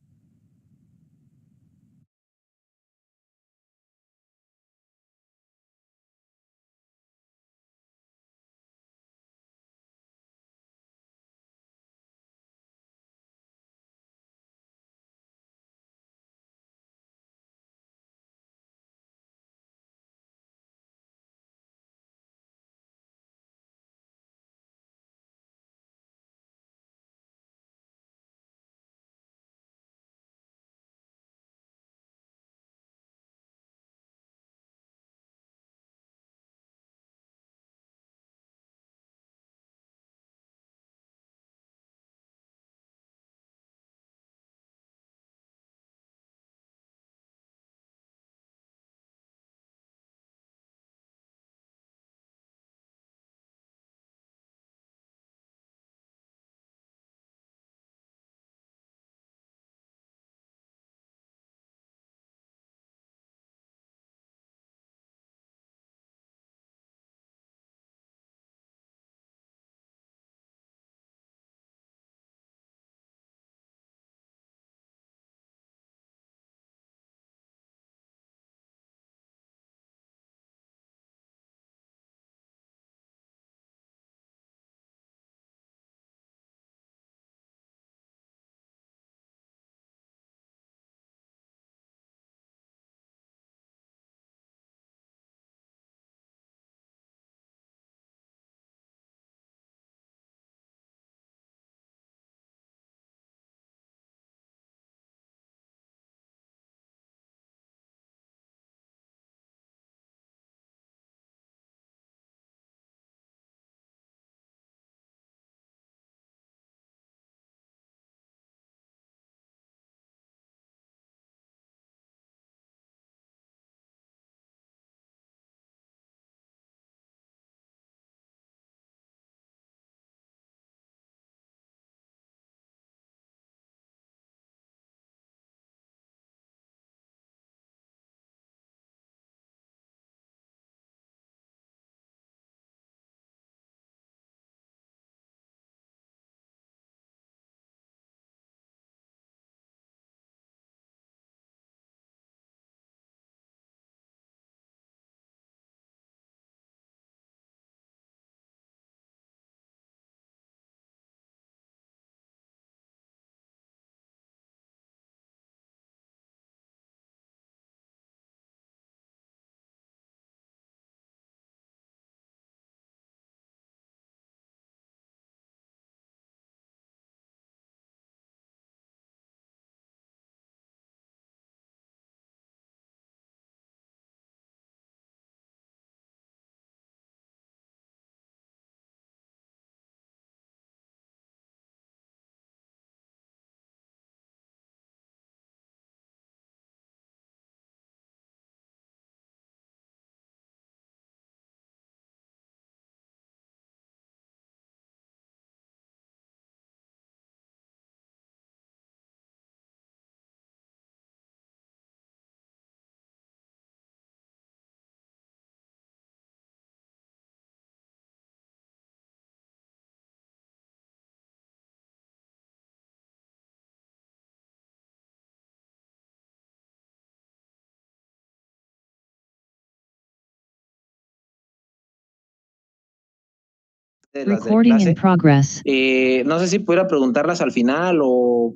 de las de clase. No sé si pudiera preguntarlas al final o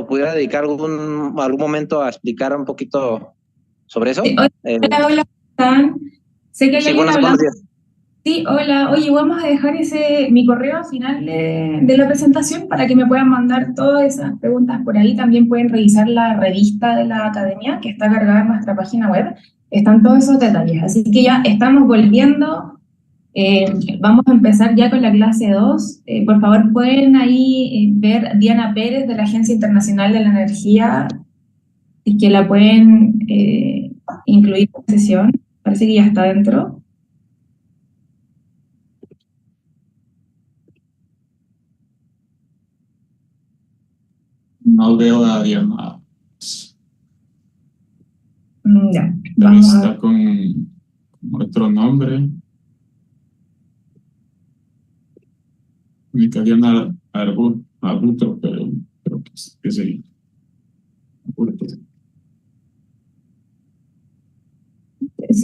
pudiera dedicar algún momento a explicar un poquito sobre eso. Sí, hola, hola, ¿cómo están? Sé que hay Sí, alguien buenos hablando. días. Sí, hola. Oye, vamos a dejar mi correo al final de la presentación para que me puedan mandar todas esas preguntas por ahí. También pueden revisar la revista de la academia que está cargada en nuestra página web. Están todos esos detalles. Así que ya estamos volviendo. Vamos a empezar ya con la clase 2. Por favor, pueden ahí ver Diana Pérez de la Agencia Internacional de la Energía y que la pueden incluir en la sesión. Parece que ya está dentro. No veo a Diana. Ya, Tal vez vamos a está con otro nombre. Única Diana Arbuto, pero creo que sí. Arbuto.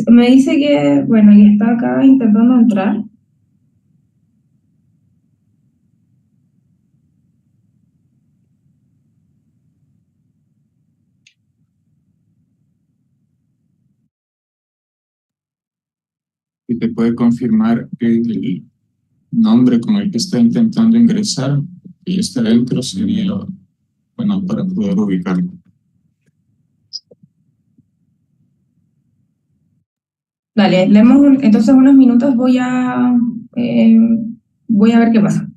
Me dice que, bueno, y está acá intentando entrar. Y te puede confirmar que el nombre con el que está intentando ingresar, que ya está dentro, sería, bueno, para poder ubicarlo. Dale, entonces unos minutos voy a ver qué pasa.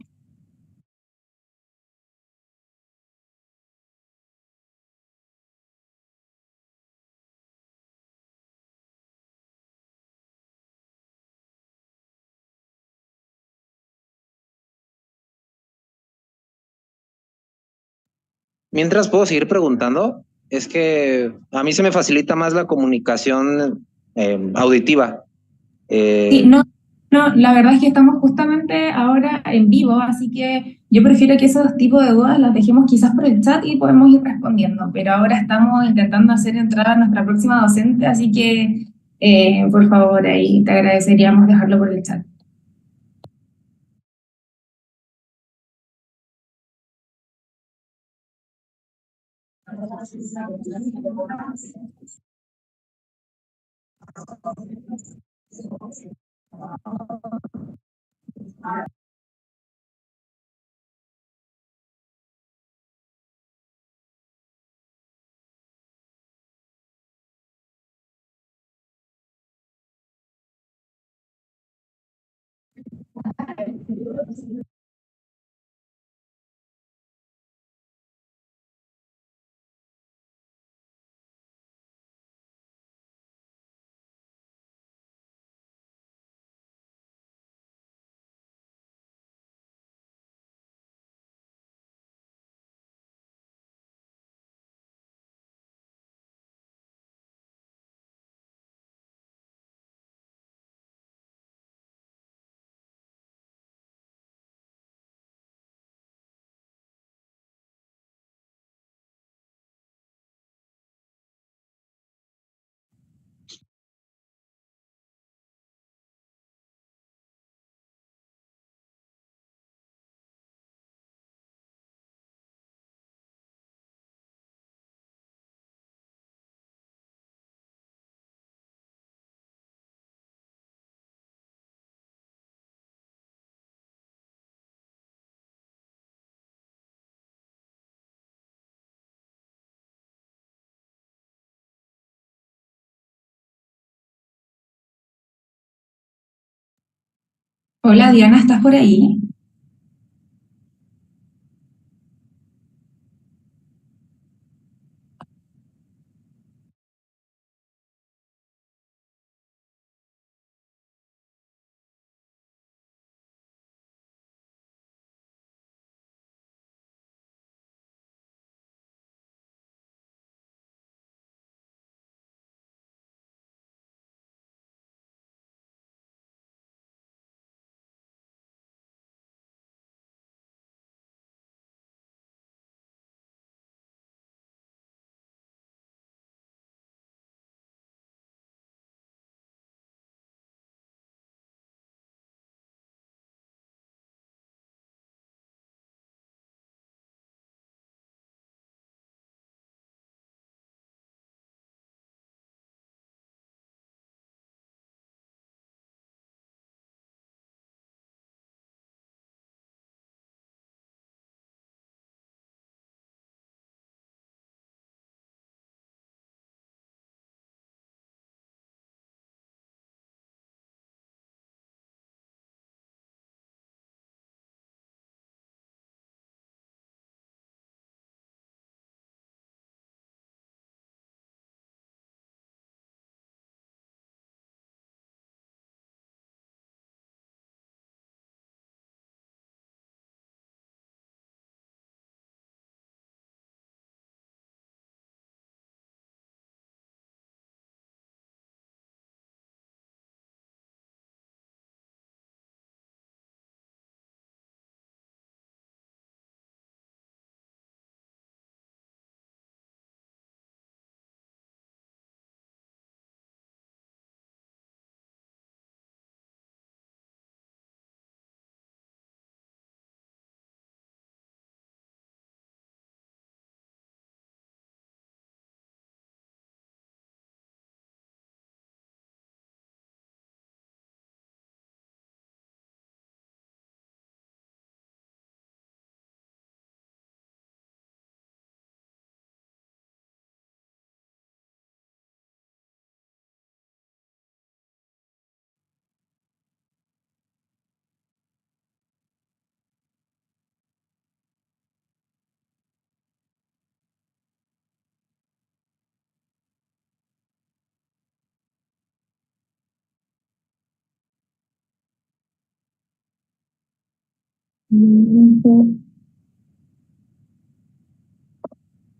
Mientras puedo seguir preguntando, es que a mí se me facilita más la comunicación auditiva. Sí, no, la verdad es que estamos justamente ahora en vivo, así que yo prefiero que esos tipos de dudas las dejemos quizás por el chat y podemos ir respondiendo, pero ahora estamos intentando hacer entrar a nuestra próxima docente, así que por favor ahí te agradeceríamos dejarlo por el chat. Hola Diana, ¿estás por ahí?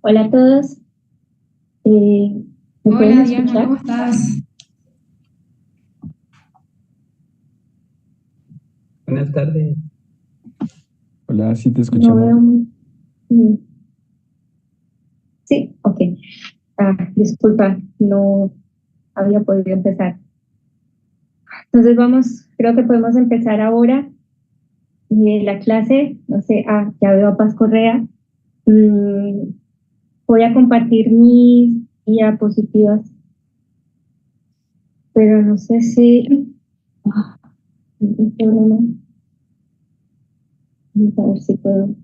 Hola a todos. ¿Me pueden Hola Diana, escuchar? ¿cómo estás? Buenas tardes. Hola, sí te No escuchamos. veo Sí, ok. Disculpa, no había podido empezar. Entonces creo que podemos empezar ahora la clase. No sé, ya veo a Paz Correa. Voy a compartir mis diapositivas, pero no sé si... hay problema. Vamos a ver si puedo.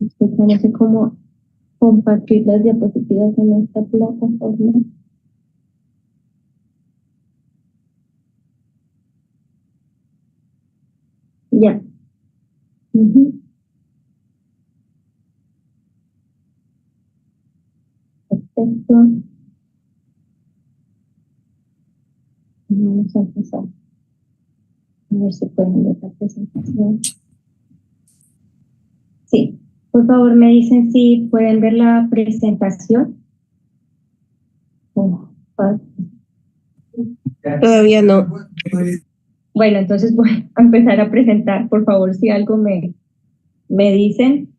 Disculpa, no sé cómo compartir las diapositivas en esta plataforma. Ya. Perfecto. Vamos a empezar. A ver si pueden ver la presentación. Sí. Por favor, me dicen si pueden ver la presentación. Todavía no. Bueno, entonces voy a empezar a presentar. Por favor, si algo me dicen.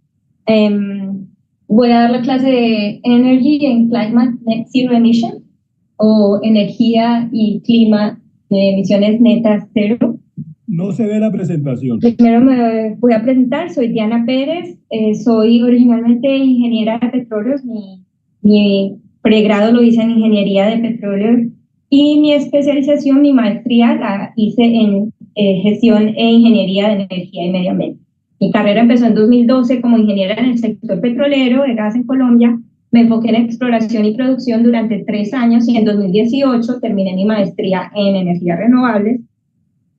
Voy a dar la clase de Energy and Climate Net Zero Emission, o energía y clima de emisiones netas cero. No se ve la presentación. Primero me voy a presentar, soy Diana Pérez, soy originalmente ingeniera de petróleos, mi pregrado lo hice en ingeniería de petróleo y mi especialización, mi maestría la hice en gestión e ingeniería de energía y medio ambiente. Mi carrera empezó en 2012 como ingeniera en el sector petrolero de gas en Colombia. Me enfoqué en exploración y producción durante 3 años y en 2018 terminé mi maestría en energías renovables.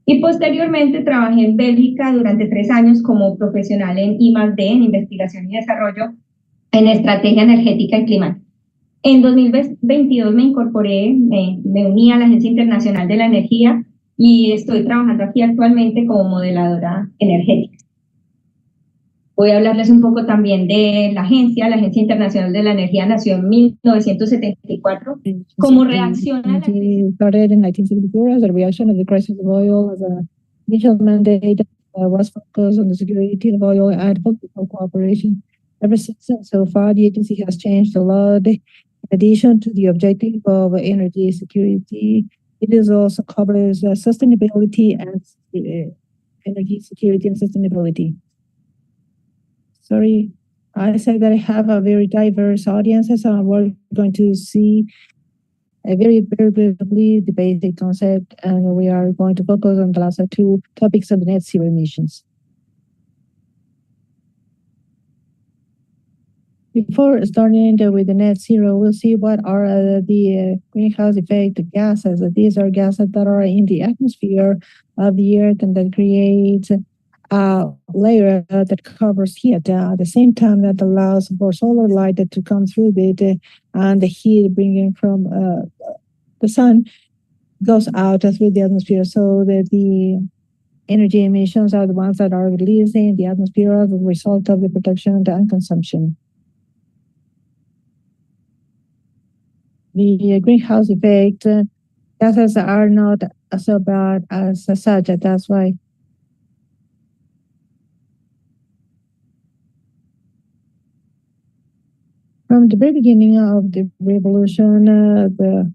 Y posteriormente trabajé en Bélgica durante 3 años como profesional en I+D, en investigación y desarrollo, en estrategia energética y climática. En 2022 me incorporé, me uní a la Agencia Internacional de la Energía y estoy trabajando aquí actualmente como modeladora energética. Voy a hablarles un poco también de la Agencia Internacional de la Energía nació en 1974 como reacción a la crisis. Started in 1974 as a reaction of the crisis of oil. As an initial mandate was focused on the security of oil and political cooperation. Ever since, so far, the agency has changed a lot. In addition to the objective of energy security, it is also covers sustainability and energy security and sustainability. Sorry, I said that I have a very diverse audience, so we're going to see a very briefly the basic concept, and we are going to focus on the last 2 topics of the net zero emissions. Before starting with the net zero, we'll see what are the greenhouse effect gases. These are gases that are in the atmosphere of the Earth and that create a layer that covers heat at the same time that allows for solar light to come through it, and the heat bringing from the sun goes out through the atmosphere, so that the energy emissions are the ones that are released in the atmosphere as a result of the production and consumption. The greenhouse effect gases are not so bad as such. That's why from the very beginning of the revolution, the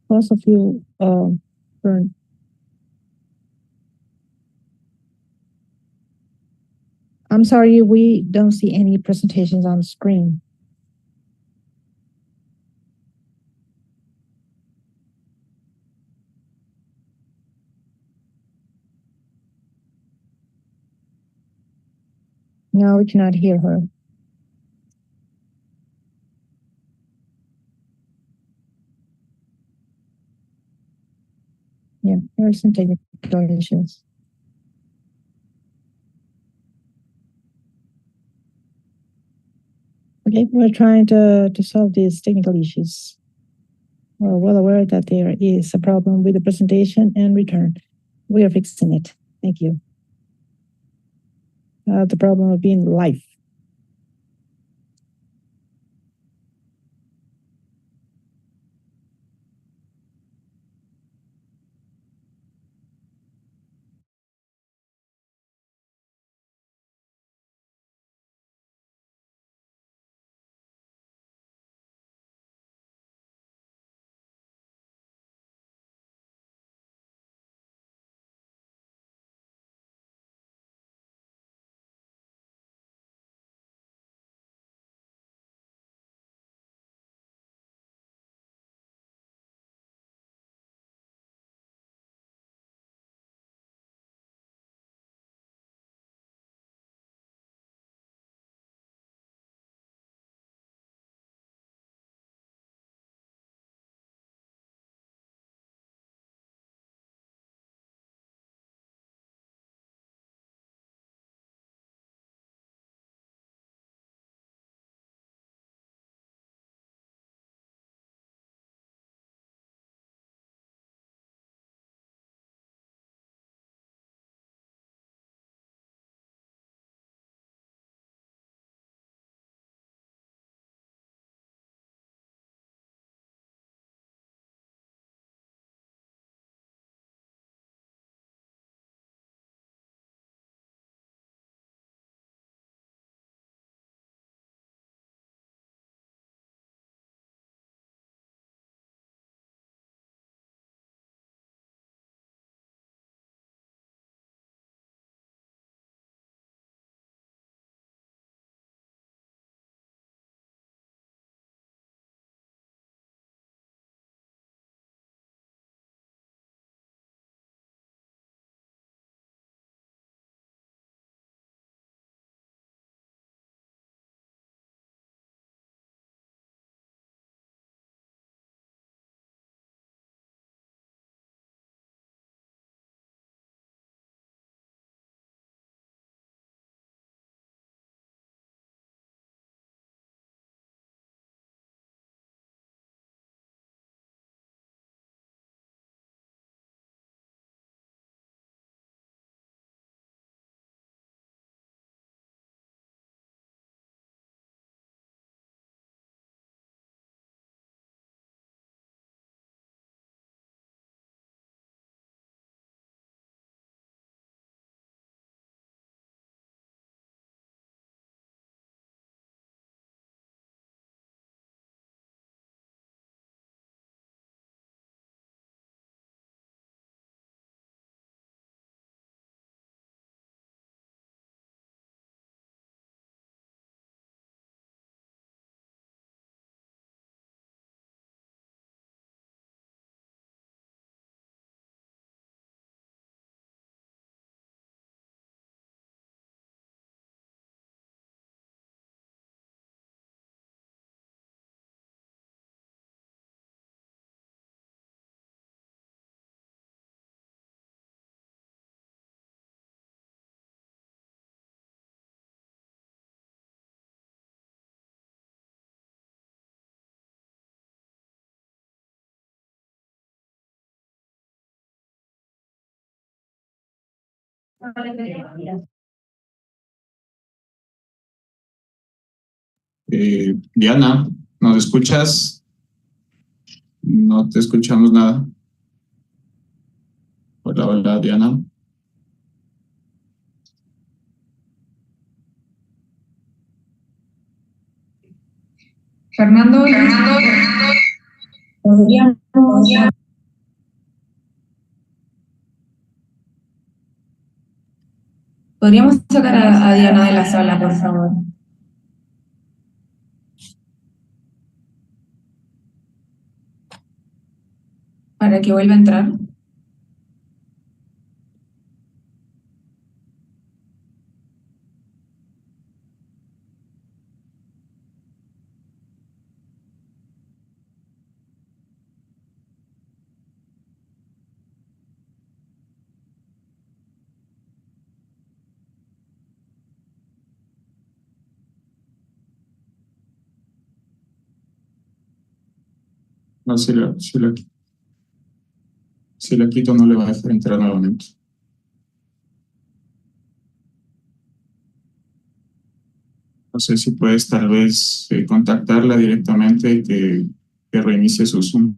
fossil fuel burn. I'm sorry, we don't see any presentations on the screen. No, we cannot hear her. Yeah, there are some technical issues. Okay, we're trying to solve these technical issues. are well aware that there is a problem with the presentation and return. We are fixing it. Thank you. The problem of being live. Diana, ¿nos escuchas? No te escuchamos nada. Hola, hola, Diana. Fernando, podríamos sacar a Diana de la sala, por favor. Para que vuelva a entrar. No, si la quito no le va a dejar entrar nuevamente. No sé si puedes tal vez contactarla directamente y que reinicie su Zoom.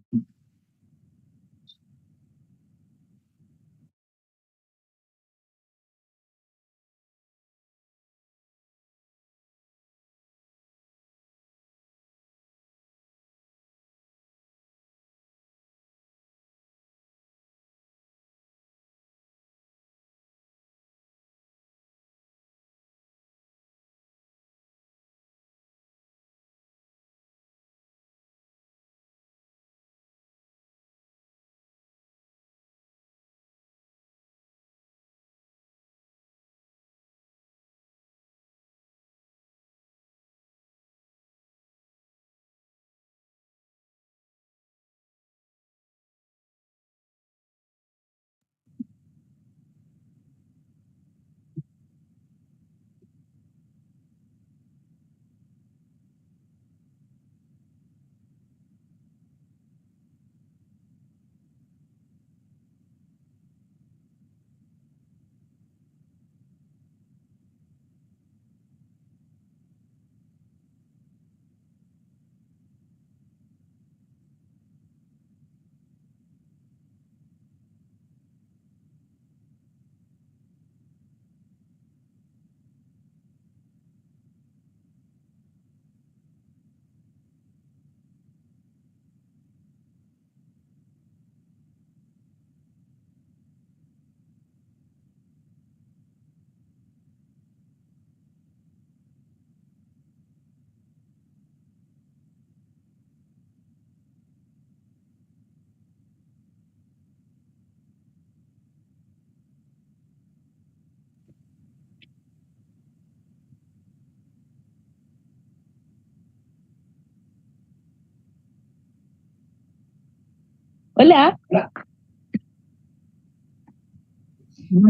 Hola.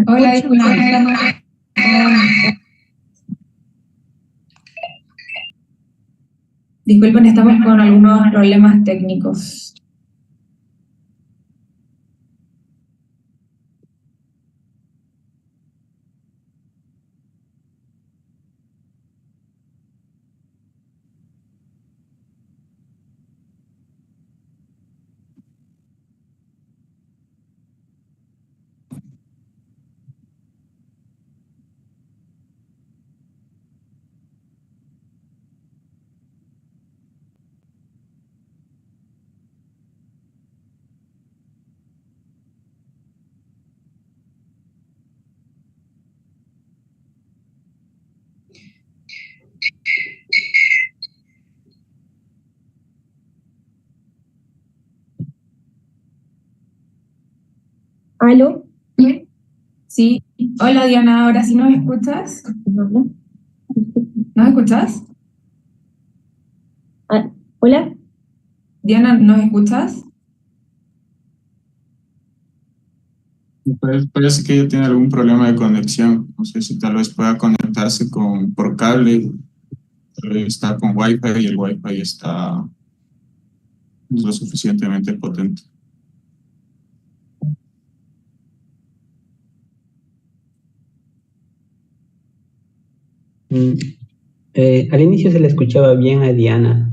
Hola, disculpa. Disculpen, estamos con algunos problemas técnicos. ¿Aló? Sí. Hola, Diana, ¿ahora sí nos escuchas? ¿Nos escuchas? Ah, ¿hola? Diana, ¿nos escuchas? Parece que ella tiene algún problema de conexión. No sé si tal vez pueda conectarse por cable. Tal vez está con Wi-Fi y el Wi-Fi está lo suficientemente potente. Al inicio se le escuchaba bien a Diana.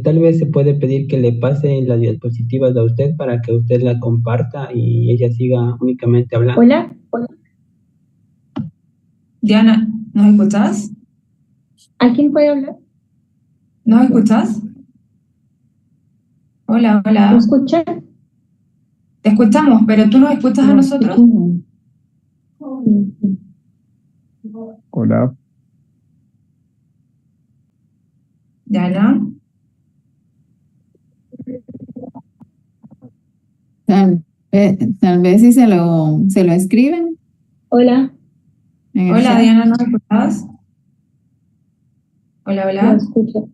Tal vez se puede pedir que le pase las diapositivas a usted para que usted la comparta y ella siga únicamente hablando. ¿Hola? Diana, ¿nos escuchas? ¿Alguien puede hablar? ¿Nos escuchas? Hola, ¿Me hola. escuchan? Te escuchamos, pero ¿tú nos escuchas a No, nosotros? Hola. Diana. Tal vez si se lo escriben Hola. en el Hola, chat. Diana, ¿nos escuchas? Hola, No hola. escucho.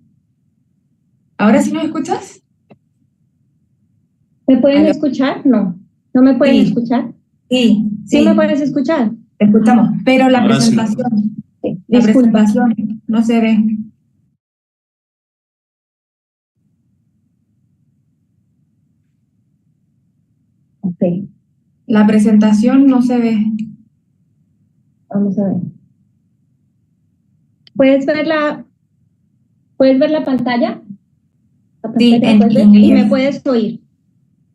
¿Ahora sí nos escuchas? ¿Me pueden ¿Aló? escuchar? No. ¿No me pueden Sí, escuchar? sí, ¿Sí me sí, puedes escuchar? te escuchamos, pero la Ahora sí. presentación, la Disculpa. presentación no se ve. Ok, La presentación no se ve. vamos a ver. ¿Puedes ver la pantalla? ¿La Sí, pantalla la en puedes ver? ¿Y me inglés. puedes oír?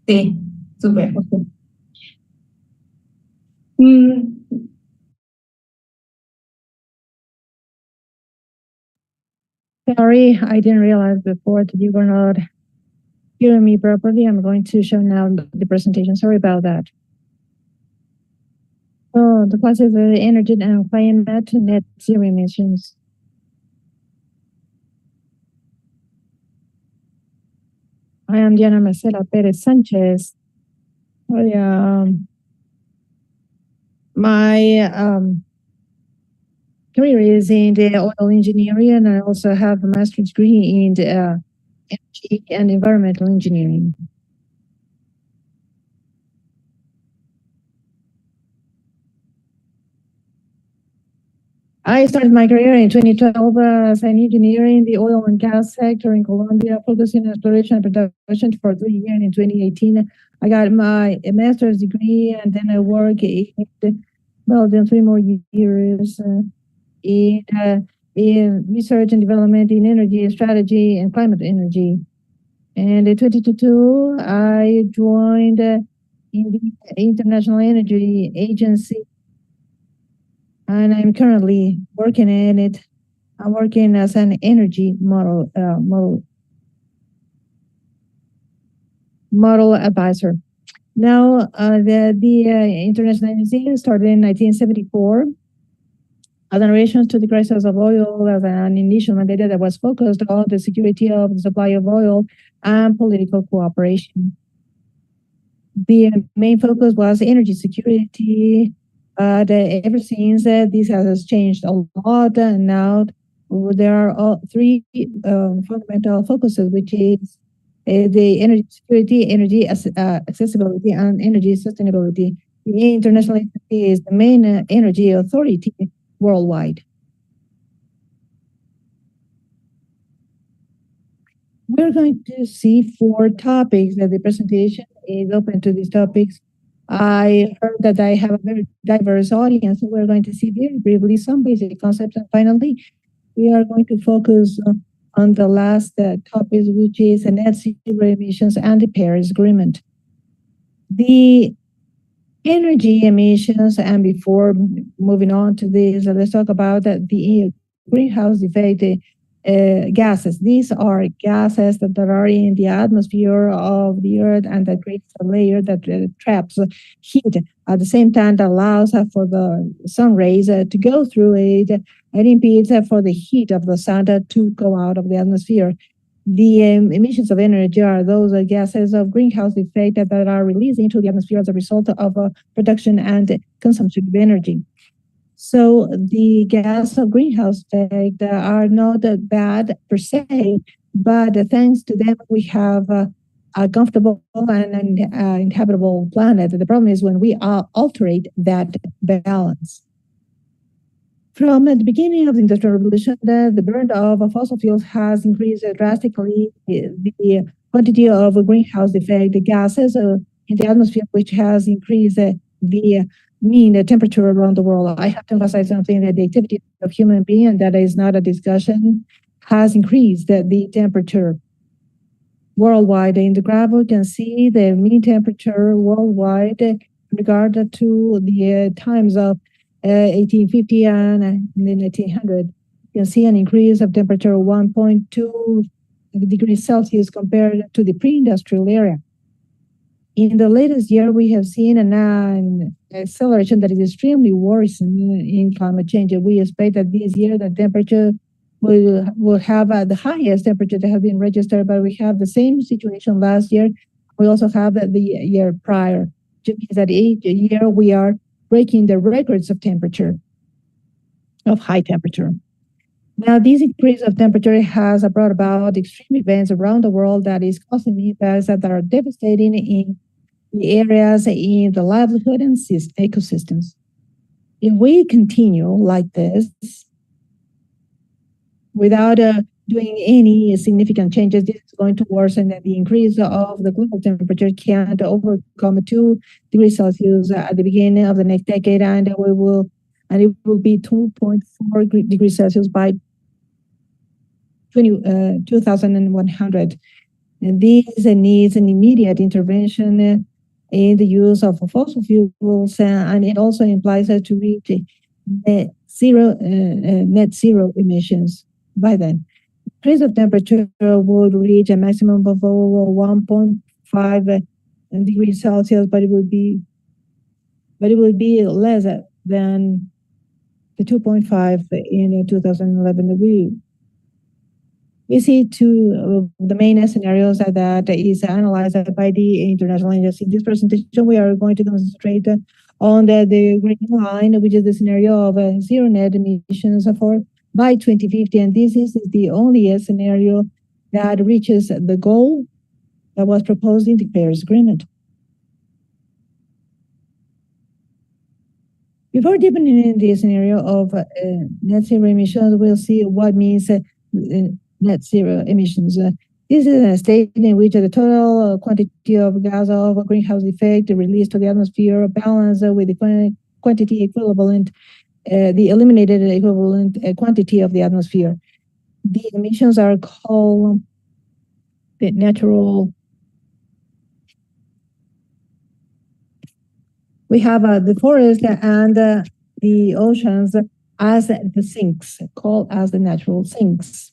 Sí, súper. Ok. Mm, Sorry, I didn't realize before that you were not hearing me properly. I'm going to show now the presentation. Sorry about that. So the class is energy and climate net zero emissions. I am Diana Marcela Perez Sanchez. My career is in the oil engineering, and I also have a master's degree in the, energy and environmental engineering. I started my career in 2012 as an engineer in the oil and gas sector in Colombia, focusing on exploration and production for 3 years. In 2018, I got my master's degree, and then I worked well, then 3 more years in research and development in energy strategy and climate energy. And in 2022, I joined in the International Energy Agency, and I'm currently working in it. I'm working as an energy model advisor. Now, the International Energy started in 1974 as a reaction to the crisis of oil as an initial mandate that was focused on the security of the supply of oil and political cooperation. The main focus was energy security. Ever since this has changed a lot, and now there are 3 fundamental focuses, which is the energy security, energy accessibility, and energy sustainability. The International Energy is the main energy authority worldwide. We're going to see 4 topics that the presentation is open to these topics. I heard that I have a very diverse audience, so we're going to see very briefly some basic concepts. And finally, we are going to focus on the last topic, which is the net zero emissions and the Paris Agreement. The energy emissions, and before moving on to this, let's talk about the greenhouse effect gases. These are gases that are in the atmosphere of the Earth, and that creates a layer that traps heat at the same time that allows for the sun rays to go through it and impedes for the heat of the sun to go out of the atmosphere. The emissions of energy are those gases of greenhouse effect that are released into the atmosphere as a result of production and consumption of energy. So the gas of greenhouse effect are not bad per se, but thanks to them, we have a comfortable and inhabitable planet. The problem is when we alterate that balance. From the beginning of the Industrial Revolution, the burn of fossil fuels has increased drastically the quantity of greenhouse effect gases in the atmosphere, which has increased the mean temperature around the world. I have to emphasize something, that the activity of human being, and that is not a discussion, has increased the temperature worldwide. In the graph, we can see the mean temperature worldwide in regard to the times of 1850 and then 1900. You can see an increase of temperature 1.2 degrees Celsius compared to the pre-industrial era. In the latest year, we have seen an acceleration that is extremely worrisome in climate change. We expect that this year the temperature will have the highest temperature that have been registered, but we have the same situation last year. We also have the year prior, which means that each year we are breaking the records of temperature, of high temperature. Now, this increase of temperature has brought about extreme events around the world that is causing impacts that are devastating in the areas in the livelihood and ecosystems. If we continue like this, without doing any significant changes, this is going to worsen the increase of the global temperature can't overcome 2 degrees Celsius at the beginning of the next decade, and it will be 2.4 degrees Celsius by 2100. And this needs an immediate intervention in the use of fossil fuels, and it also implies to reach net zero emissions by then. Increase of temperature would reach a maximum of over 1.5 degrees Celsius, but it will be less than the 2.5 in 2011. We see two the main scenarios that is analyzed by the international agency. In this presentation, we are going to concentrate on the green line, which is the scenario of zero net emissions by 2050, and this is the only scenario that reaches the goal that was proposed in the Paris Agreement. Before deepening in the scenario of net zero emissions, we'll see what means net zero emissions. This is a state in which the total quantity of gas of greenhouse effect released to the atmosphere balance with the quantity equivalent, the eliminated equivalent quantity of the atmosphere. The emissions are called the natural. We have the forest and the oceans as the sinks, called as the natural sinks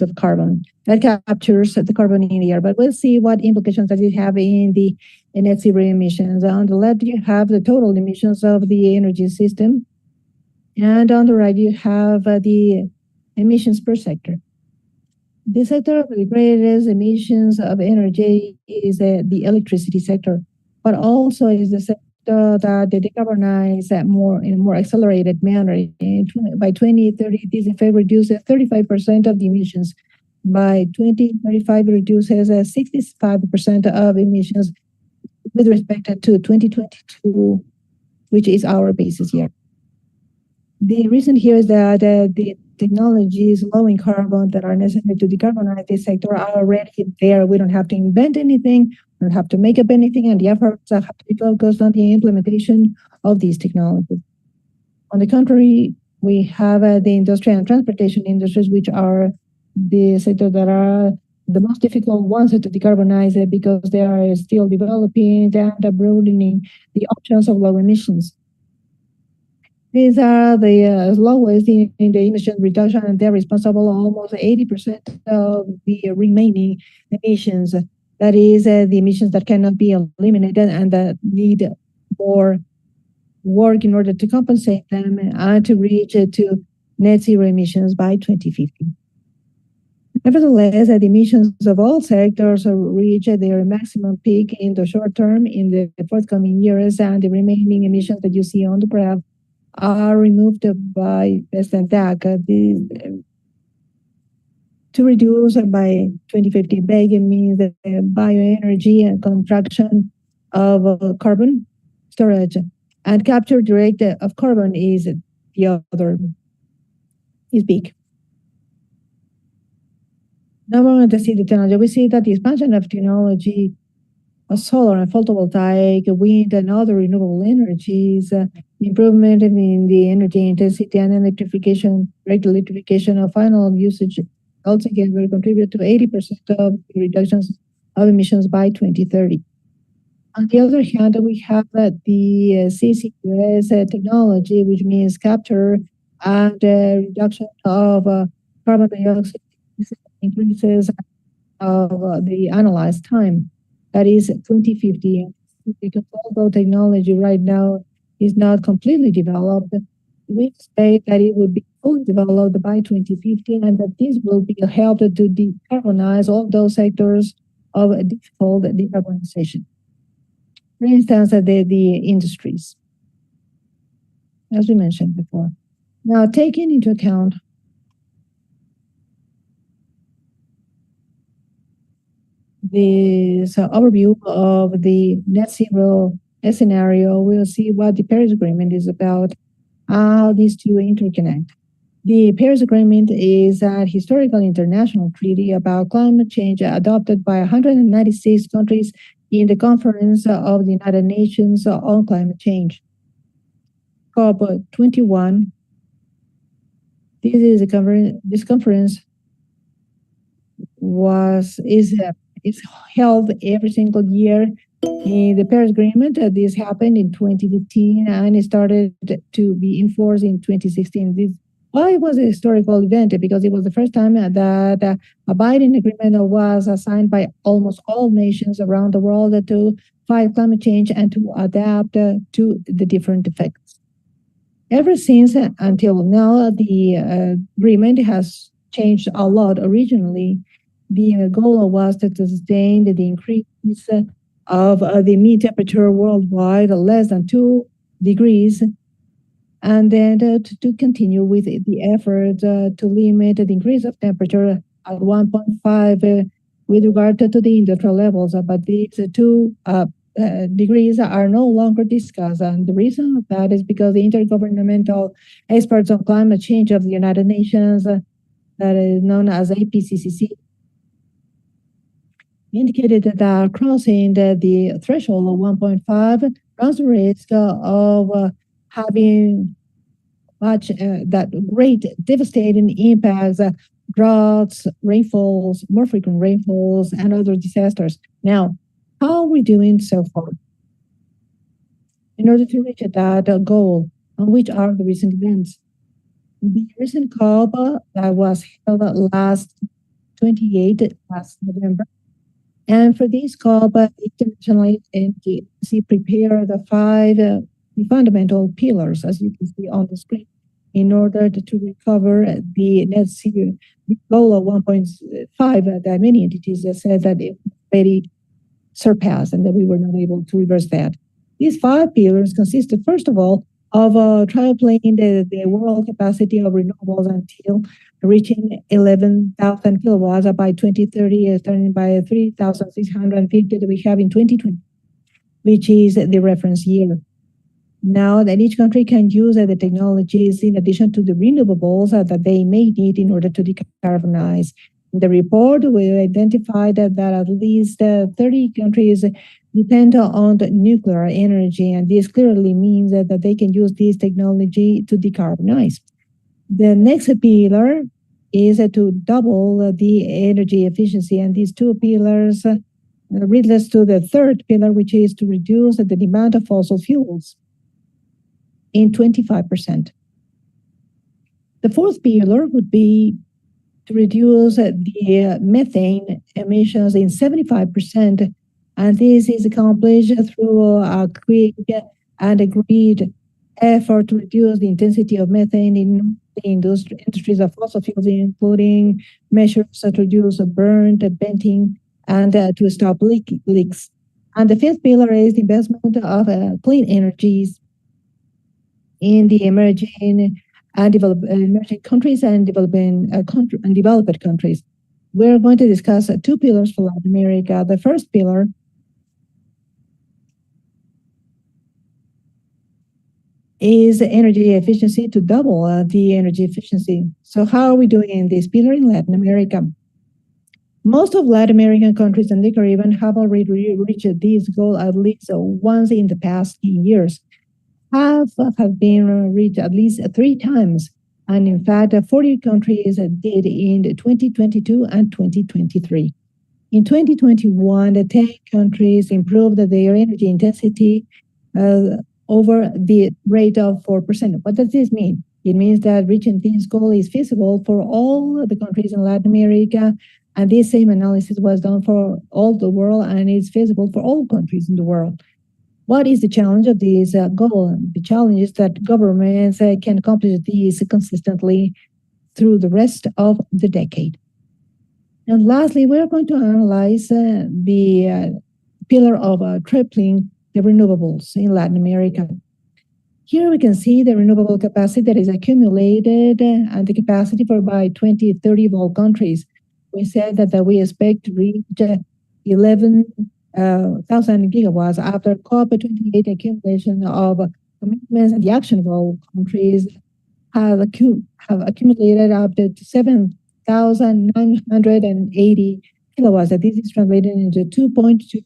of carbon that captures the carbon in the air. But we'll see what implications does it have in the net zero emissions. On the left, you have the total emissions of the energy system, and on the right, you have the emissions per sector. The sector of the greatest emissions of energy is the electricity sector, but also is the sector that they decarbonize in a more accelerated manner. By 2030, this effect reduces 35% of the emissions. By 2035, it reduces 65% of emissions with respect to 2022, which is our basis year. The reason here is that the technologies low in carbon that are necessary to decarbonize this sector are already there. We don't have to invent anything, we don't have to make up anything, and the efforts have to be focused on the implementation of these technologies. On the contrary, we have the industry and transportation industries, which are the sector that are the most difficult ones to decarbonize because they are still developing and broadening the options of low emissions. These are the lowest in the emission reduction, and they're responsible almost 80% of the remaining emissions. That is the emissions that cannot be eliminated and that need more work in order to compensate them and to reach to net zero emissions by 2050. Nevertheless, the emissions of all sectors reach their maximum peak in the short term in the forthcoming years, and the remaining emissions that you see on the graph are removed by best and DAC. To reduce by 2050, BEG means the bioenergy and contraction of carbon storage, and capture direct of carbon is the other, is big. Now we're going to see the technology. We see that the expansion of technology of solar and photovoltaic, wind, and other renewable energies, improvement in the energy intensity and direct electrification of final usage altogether contribute to 80% of the reductions of emissions by 2030. On the other hand, we have the CCUS technology, which means capture and reduction of carbon dioxide increases of the analyzed time. That is 2050. Because although technology right now is not completely developed, we expect that it will be fully developed by 2050, and that this will be a help to decarbonize all those sectors of difficult decarbonization. For instance, the industries, as we mentioned before. Now, taking into account this overview of the net zero scenario, we'll see what the Paris Agreement is about, how these two interconnect. The Paris Agreement is a historical international treaty about climate change adopted by 196 countries in the Conference of the United Nations on Climate Change. COP21. This conference is held every single year. In the Paris Agreement, this happened in 2015 and it started to be enforced in 2016. It was a historical event because it was the first time that a binding agreement was signed by almost all nations around the world to fight climate change and to adapt to the different effects. Ever since until now, the agreement has changed a lot. Originally, the goal was to sustain the increase of the mean temperature worldwide less than 2 degrees, and then to continue with the effort to limit the increase of temperature at 1.5 with regard to the industrial levels. But these 2 degrees are no longer discussed. And the reason of that is because the intergovernmental experts on climate change of the United Nations, that is known as APCCC, indicated that crossing the threshold of 1.5 runs the risk of having much that great devastating impacts, droughts, rainfalls, more frequent rainfalls, and other disasters. Now, how are we doing so far? In order to reach that goal, and which are the recent events? The recent COP that was held last November. And for this COP, the international NDC prepared the 5 fundamental pillars, as you can see on the screen, in order to recover the net zero goal of 1.5 that many entities said that it already surpassed and that we were not able to reverse that. These 5 pillars consisted, first of all, of tripling the world capacity of renewables until reaching 11,000 kilowatts by 2030, starting by 3,650 that we have in 2020, which is the reference year. Now that each country can use the technologies in addition to the renewables that they may need in order to decarbonize. In the report, we identified that at least 30 countries depend on the nuclear energy, and this clearly means that they can use this technology to decarbonize. The next pillar is to double the energy efficiency, and these 2 pillars lead us to the third pillar, which is to reduce the demand of fossil fuels in 25%. The fourth pillar would be to reduce the methane emissions in 75%, and this is accomplished through a quick and agreed effort to reduce the intensity of methane in the industries of fossil fuels, including measures to reduce burnt, venting, and to stop leaks. And the fifth pillar is the investment of clean energies in the emerging countries and developed countries. We're going to discuss 2 pillars for Latin America. The first pillar is energy efficiency, to double the energy efficiency. So how are we doing in this pillar in Latin America? Most of Latin American countries and the Caribbean have already reached this goal at least once in the past 10 years. Half have been reached at least 3 times. And in fact, 40 countries did in 2022 and 2023. In 2021, 10 countries improved their energy intensity over the rate of 4%. What does this mean? It means that reaching this goal is feasible for all the countries in Latin America, and this same analysis was done for all the world, and it's feasible for all countries in the world. What is the challenge of this goal? The challenge is that governments can accomplish this consistently through the rest of the decade. And lastly, we're going to analyze the pillar of tripling the renewables in Latin America. Here we can see the renewable capacity that is accumulated and the capacity for by 2030 of all countries. We said that we expect to reach 11,000 gigawatts after COP28 accumulation of commitments and the action of all countries have accumulated up to 7,980 kilowatts. This is translated into 2.2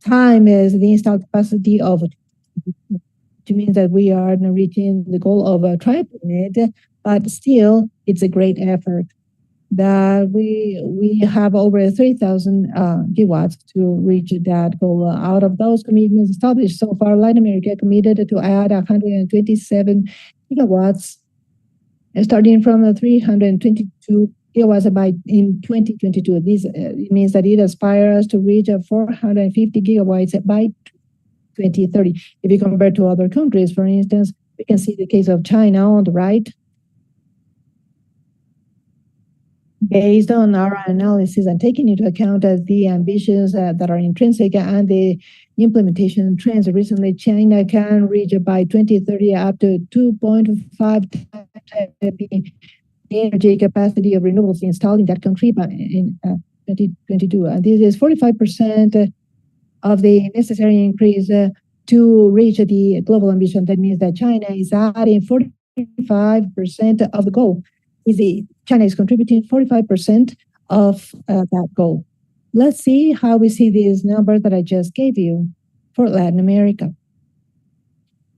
times the installed capacity of, which means that we are reaching the goal of tripling it, but still it's a great effort that we have over 3,000 gigawatts to reach that goal. Out of those commitments established so far, Latin America committed to add 127 gigawatts, starting from 322 gigawatts in 2022. This means that it aspires to reach 450 gigawatts by 2030. If you compare to other countries, for instance, we can see the case of China on the right. Based on our analysis and taking into account the ambitions that are intrinsic and the implementation trends, recently China can reach by 2030 up to 2.5 times the energy capacity of renewables installed in that country by in 2022. And this is 45% of the necessary increase to reach the global ambition. That means that China is adding 45% of the goal. China is contributing 45% of that goal. Let's see how we see these numbers that I just gave you for Latin America.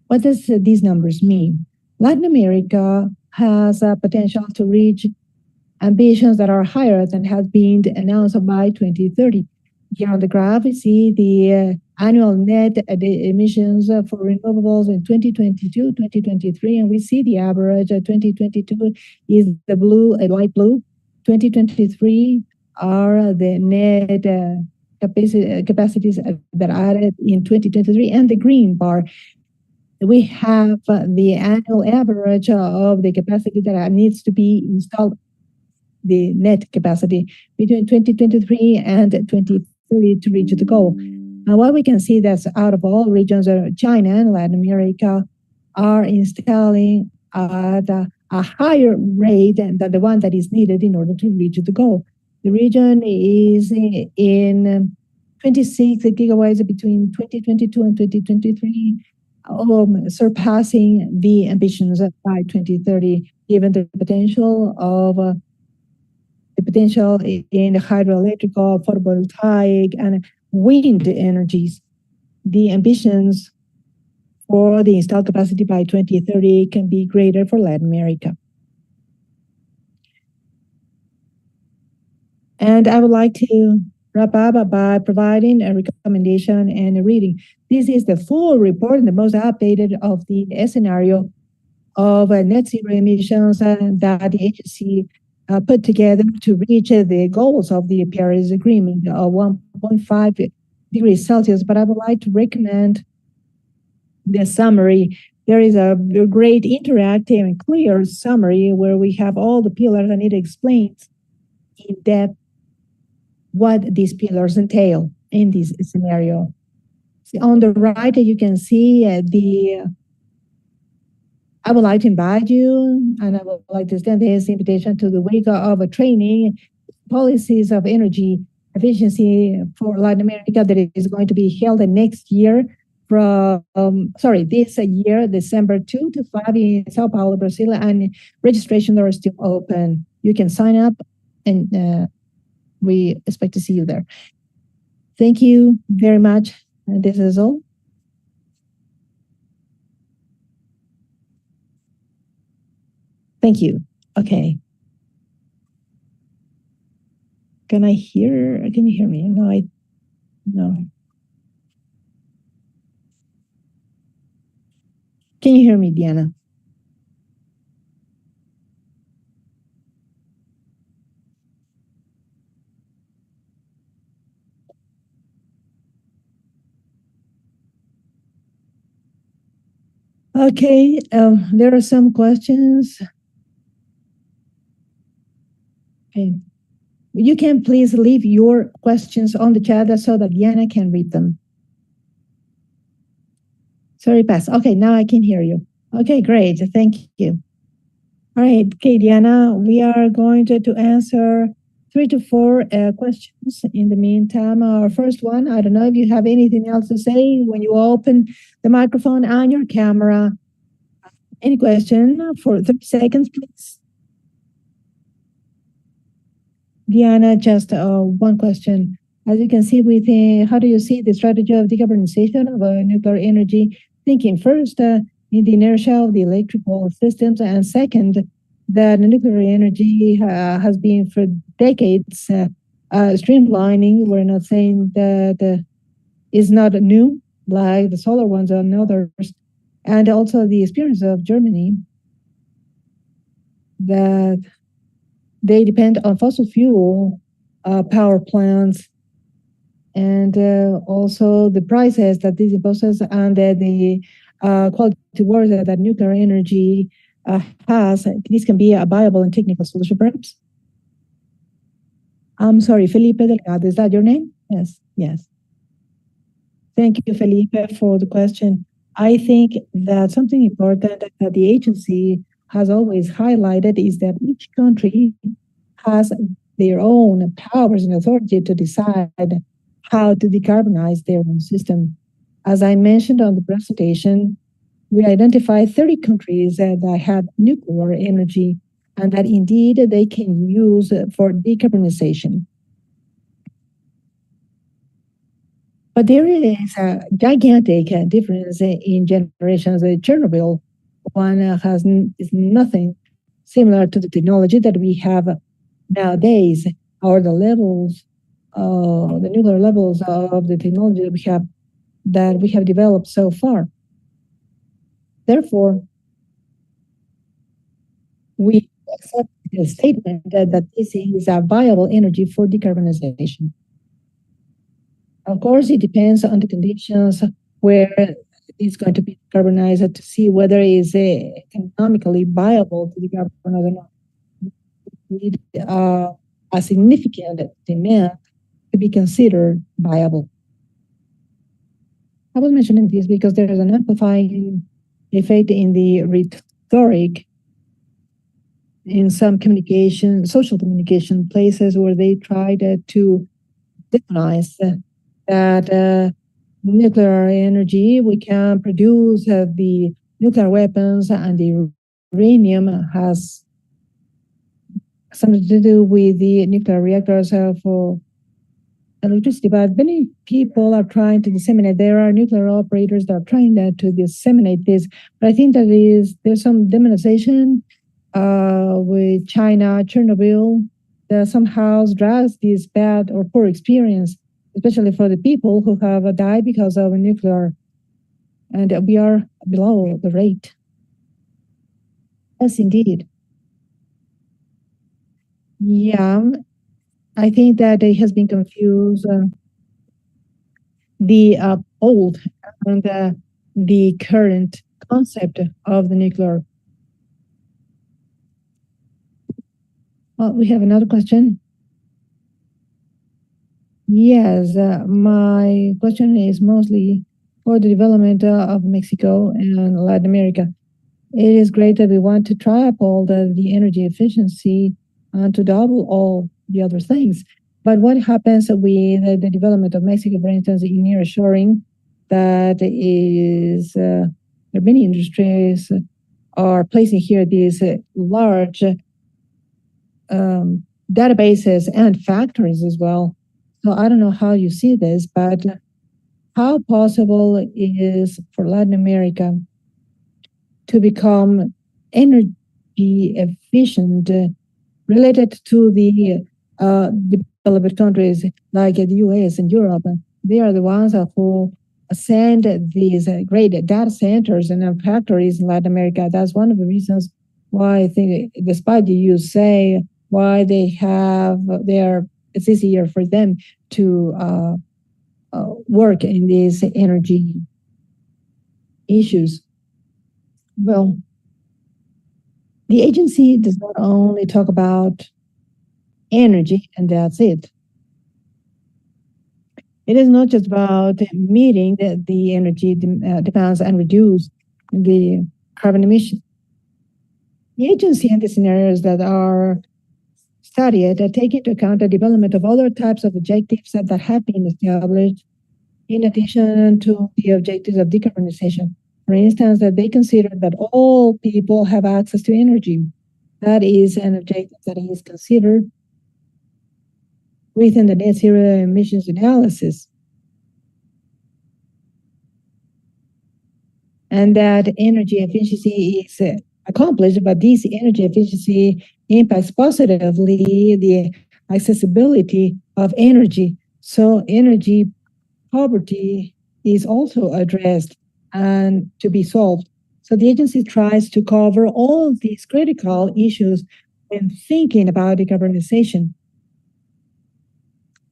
What does these numbers mean? Latin America has a potential to reach ambitions that are higher than has been announced by 2030. Here on the graph, we see the annual net emissions for renewables in 2022, 2023, and we see the average 2022 is the blue, light blue. 2023 are the net capacities that are added in 2023, and the green bar. We have the annual average of the capacity that needs to be installed, the net capacity between 2023 and 2030 to reach the goal. And what we can see that's out of all regions, China and Latin America are installing at a higher rate than the one that is needed in order to reach the goal. The region is in 26 gigawatts between 2022 and 2023, surpassing the ambitions by 2030, given the potential in hydroelectrical, photovoltaic, and wind energies. The ambitions for the installed capacity by 2030 can be greater for Latin America. And I would like to wrap up by providing a recommendation and a reading. This is the full report and the most updated of the scenario of net zero emissions that the agency put together to reach the goals of the Paris Agreement of 1.5 degrees Celsius. But I would like to recommend the summary. There is a great interactive and clear summary where we have all the pillars, and it explains in depth what these pillars entail in this scenario. See, on the right, you can see I would like to invite you, and I would like to extend this invitation to the week of a training, policies of energy efficiency for Latin America, that is going to be held next year this year, December 2 to 5 in Sao Paulo, Brazil, and registration are still open. You can sign up, and we expect to see you there. Thank you very much. And this is all. Thank you. Okay. Can you hear me? No. Can you hear me, Diana? Okay, there are some questions. Okay. You can please leave your questions on the chat so that Diana can read them. Sorry, pass. Okay, now I can hear you. Okay, great. Thank you. All right, okay, Diana, we are going to answer 3 to 4 questions in the meantime. Our first one, I don't know if you have anything else to say when you open the microphone and your camera. Any question for 30 seconds, please? Diana, just one question. As you can see, how do you see the strategy of decarbonization of nuclear energy? Thinking first in the inertia of the electrical systems, and second, that nuclear energy has been for decades streamlining. We're not saying that is not new, like the solar ones and others, and also the experience of Germany, that they depend on fossil fuel power plants, and also the prices that this imposes, and the quality wars that nuclear energy has. This can be a viable and technical solution, perhaps. I'm sorry, Felipe Delgado, is that your name? Yes, yes. Thank you, Felipe, for the question. I think that something important that the agency has always highlighted is that each country has their own powers and authority to decide how to decarbonize their own system. As I mentioned on the presentation, we identified 30 countries that have nuclear energy and that indeed they can use for decarbonization. But there is a gigantic difference in generations. Chernobyl one is nothing similar to the technology that we have nowadays, or the levels, the nuclear levels of the technology that we have developed so far. Therefore, we accept the statement that this is a viable energy for decarbonization. Of course, it depends on the conditions where it's going to be decarbonized to see whether it is economically viable to decarbonize or not. We need a significant demand to be considered viable. I was mentioning this because there is an amplifying effect in the rhetoric in some social communication places where they tried to demonize that nuclear energy, we can produce the nuclear weapons, and the uranium has something to do with the nuclear reactors for electricity. But many people are trying to disseminate. There are nuclear operators that are trying to disseminate this. But I think that there's some demonization with China, Chernobyl, that somehow drives this bad or poor experience, especially for the people who have died because of nuclear, and we are below the rate. Yes, indeed. Yeah, I think that it has been confused, the old and the current concept of the nuclear. Well, we have another question. Yes, my question is mostly for the development of Mexico and Latin America. It is great that we want to triple the energy efficiency and to double all the other things. But what happens with the development of Mexico, for instance, in nearshoring, that is, many industries are placing here these large databases and factories as well. So I don't know how you see this, but how possible it is for Latin America to become energy efficient related to the developed countries like the US and Europe? They are the ones who send these great data centers and factories in Latin America. That's one of the reasons why I think, despite you say why it's easier for them to work in these energy issues. Well, the agency does not only talk about energy and that's it. It is not just about meeting the energy demands and reduce the carbon emission. The agency and the scenarios that are studied take into account the development of other types of objectives that have been established in addition to the objectives of decarbonization. For instance, that they consider that all people have access to energy. That is an objective that is considered within the net zero emissions analysis. And that energy efficiency is accomplished, but this energy efficiency impacts positively the accessibility of energy. So energy poverty is also addressed and to be solved. So the agency tries to cover all these critical issues when thinking about decarbonization.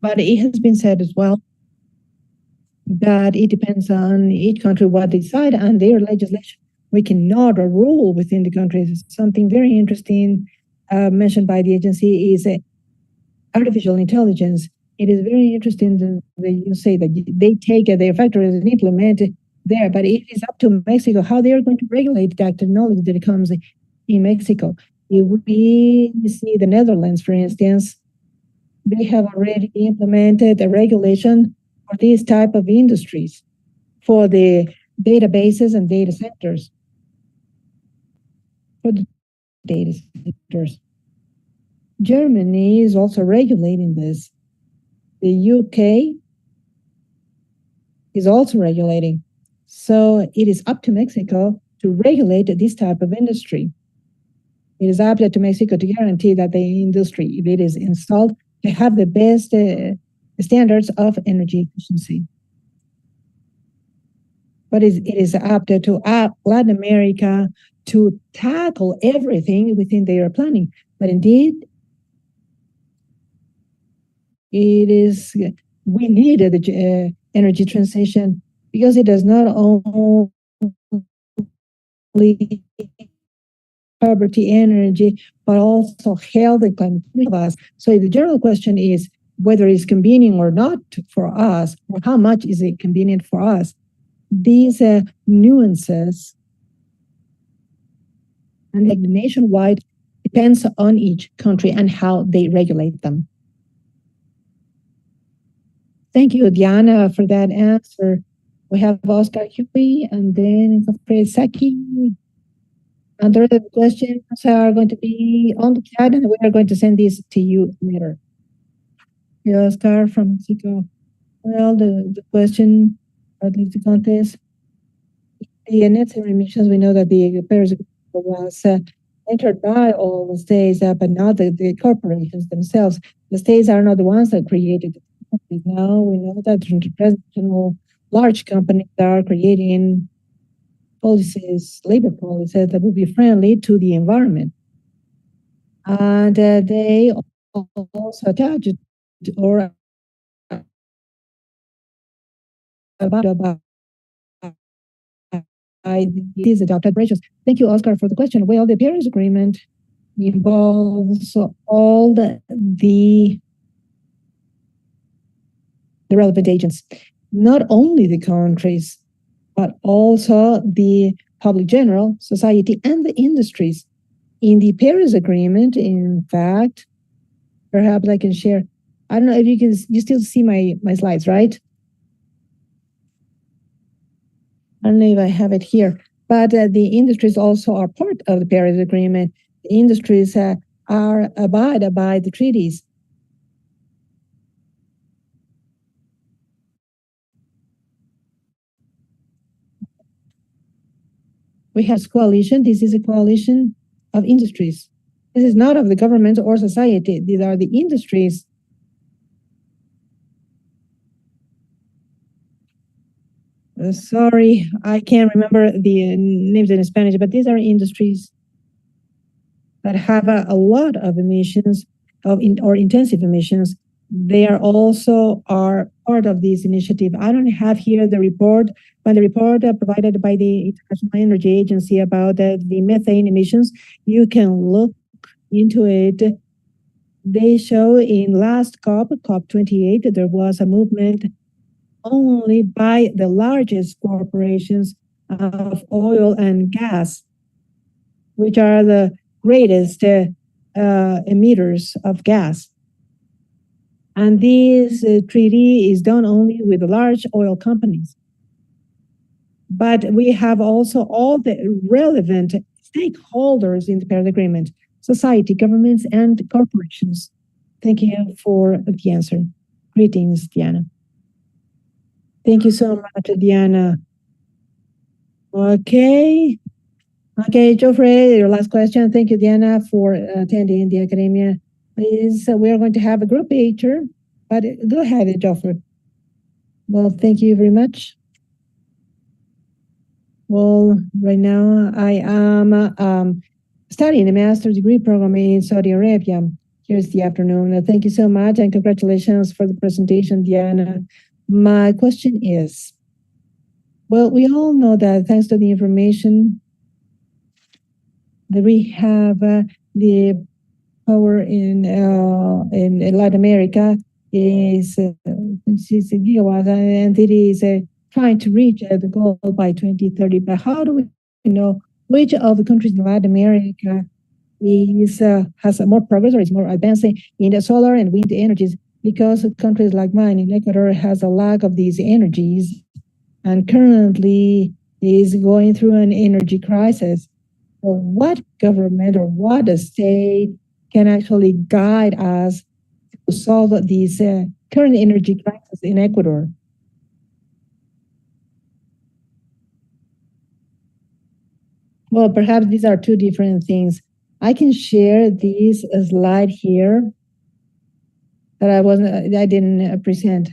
But it has been said as well that it depends on each country what they decide and their legislation. We cannot rule within the countries. Something very interesting mentioned by the agency is artificial intelligence. It is very interesting that you say that they take their factories and implement it there, but it is up to Mexico how they are going to regulate that technology that comes in Mexico. If we see the Netherlands, for instance, they have already implemented a regulation for these type of industries, for the databases and data centers. For the data centers. Germany is also regulating this. The UK is also regulating. So it is up to Mexico to regulate this type of industry. It is up to Mexico to guarantee that the industry, if it is installed, they have the best standards of energy efficiency. But it is up to Latin America to tackle everything within their planning. But indeed, it is, we need the energy transition because it does not only poverty, energy, but also health and climate of us. So the general question is whether it's convenient or not for us, or how much is it convenient for us. These nuances and like nationwide depends on each country and how they regulate them. Thank you, Diana, for that answer. We have Oscar Huey and then Saki. And the questions are going to be on the chat, and we are going to send this to you later. Oscar from Mexico. Well, the question, at least the contest, the net zero emissions, we know that the Paris was entered by all the states, but not the corporations themselves. The states are not the ones that created it. Now we know that international large companies are creating policies, labor policies that will be friendly to the environment. And they also attach or about these adopted ratios. Thank you, Oscar, for the question. Well, the Paris Agreement involves all the relevant agents, not only the countries, but also the public general, society, and the industries. In the Paris Agreement, in fact, perhaps I can share. I don't know if you still see my slides, right? I don't know if I have it here, but the industries also are part of the Paris Agreement. The industries are abided by the treaties. We have this coalition. This is a coalition of industries. This is not of the government or society. These are the industries. Sorry, I can't remember the names in Spanish, but these are industries that have a lot of emissions or intensive emissions. They are also part of this initiative. I don't have here the report, but the report provided by the International Energy Agency about the methane emissions, you can look into it. They show in last COP28, there was a movement only by the largest corporations of oil and gas, which are the greatest emitters of gas. And this treaty is done only with the large oil companies. but we have also all the relevant stakeholders in the Paris Agreement, society, governments, and corporations. Thank you for the answer. Greetings, Diana. Thank you so much, Diana. Okay. Okay, Geoffrey, your last question. Thank you, Diana, for attending the academia. We are going to have a group picture, but go ahead, Geoffrey. Well, thank you very much. Well, right now I am studying a master's degree program in Saudi Arabia. Here's the afternoon. Thank you so much and congratulations for the presentation, Diana. My question is, well, we all know that thanks to the information that we have the power in Latin America is 6 gigawatts, and it is trying to reach the goal by 2030. But how do we know which of the countries in Latin America has more progress or is more advancing in the solar and wind energies? Because countries like mine in Ecuador has a lack of these energies and currently is going through an energy crisis. So what government or what state can actually guide us to solve these current energy crisis in Ecuador? Well, perhaps these are two different things. I can share this slide here that I didn't present.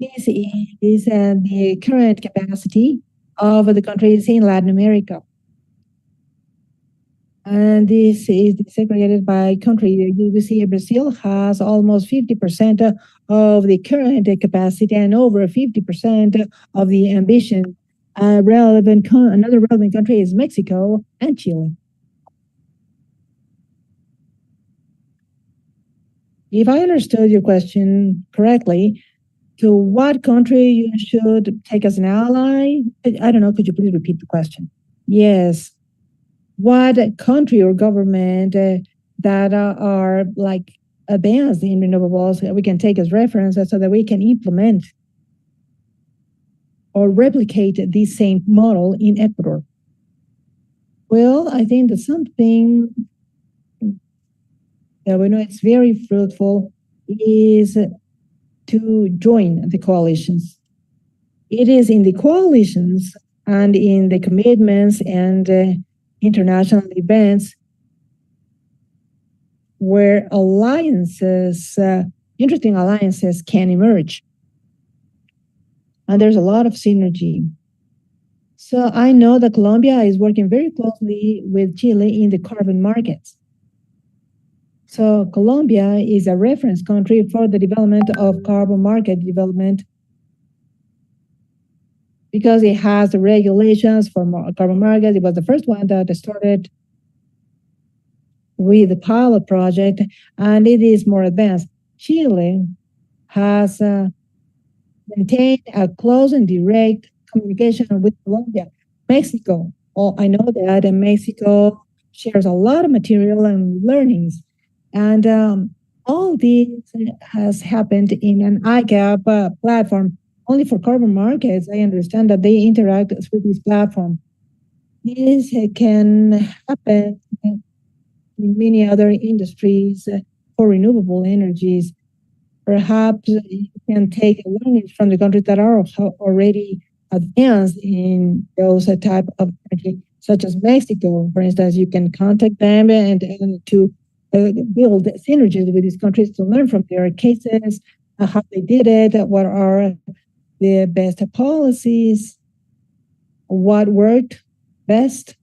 This is the current capacity of the countries in Latin America. And this is segregated by country. You see Brazil has almost 50% of the current capacity and over 50% of the ambition. Another relevant country is Mexico and Chile. If I understood your question correctly, to what country you should take as an ally? I don't know, could you please repeat the question? Yes. What country or government that are like advanced in renewables we can take as reference so that we can implement or replicate this same model in Ecuador? Well, I think that something that we know it's very fruitful is to join the coalitions. It is in the coalitions and in the commitments and international events where alliances, interesting alliances can emerge. And there's a lot of synergy. So I know that Colombia is working very closely with Chile in the carbon markets. So Colombia is a reference country for the development of carbon market development because it has the regulations for carbon markets. It was the first one that started with the pilot project, and it is more advanced. Chile has maintained a close and direct communication with Colombia. Mexico, I know that Mexico shares a lot of material and learnings. And all this has happened in an ICAP platform. Only for carbon markets, I understand that they interact with this platform. This can happen in many other industries for renewable energies. Perhaps you can take learnings from the countries that are already advanced in those type of energy, such as Mexico, for instance. You can contact them and to build synergies with these countries to learn from their cases, how they did it, what are the best policies, what worked best.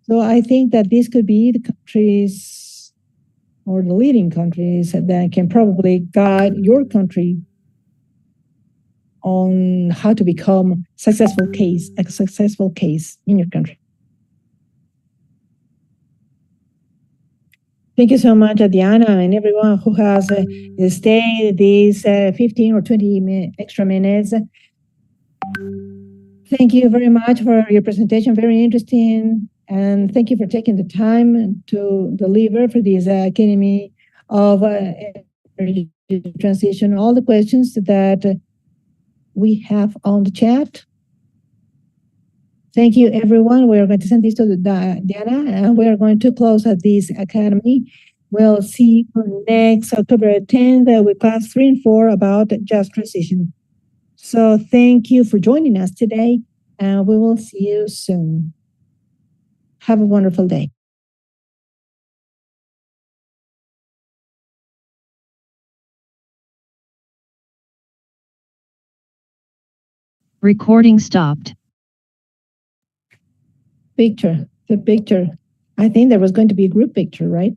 So I think that this could be the countries or the leading countries that can probably guide your country on how to become a successful case in your country. Thank you so much, Diana, and everyone who has stayed these 15 or 20 extra minutes. Thank you very much for your presentation, very interesting. And thank you for taking the time to deliver for this Academy of Energy Transition. All the questions that we have on the chat, Thank you, everyone. We are going to send this to Diana, and we are going to close this academy. We'll see you next October 10th with class 3 and 4 about just transition. So thank you for joining us today, and we will see you soon. Have a wonderful day. Recording stopped. The picture. I think there was going to be a group picture, right?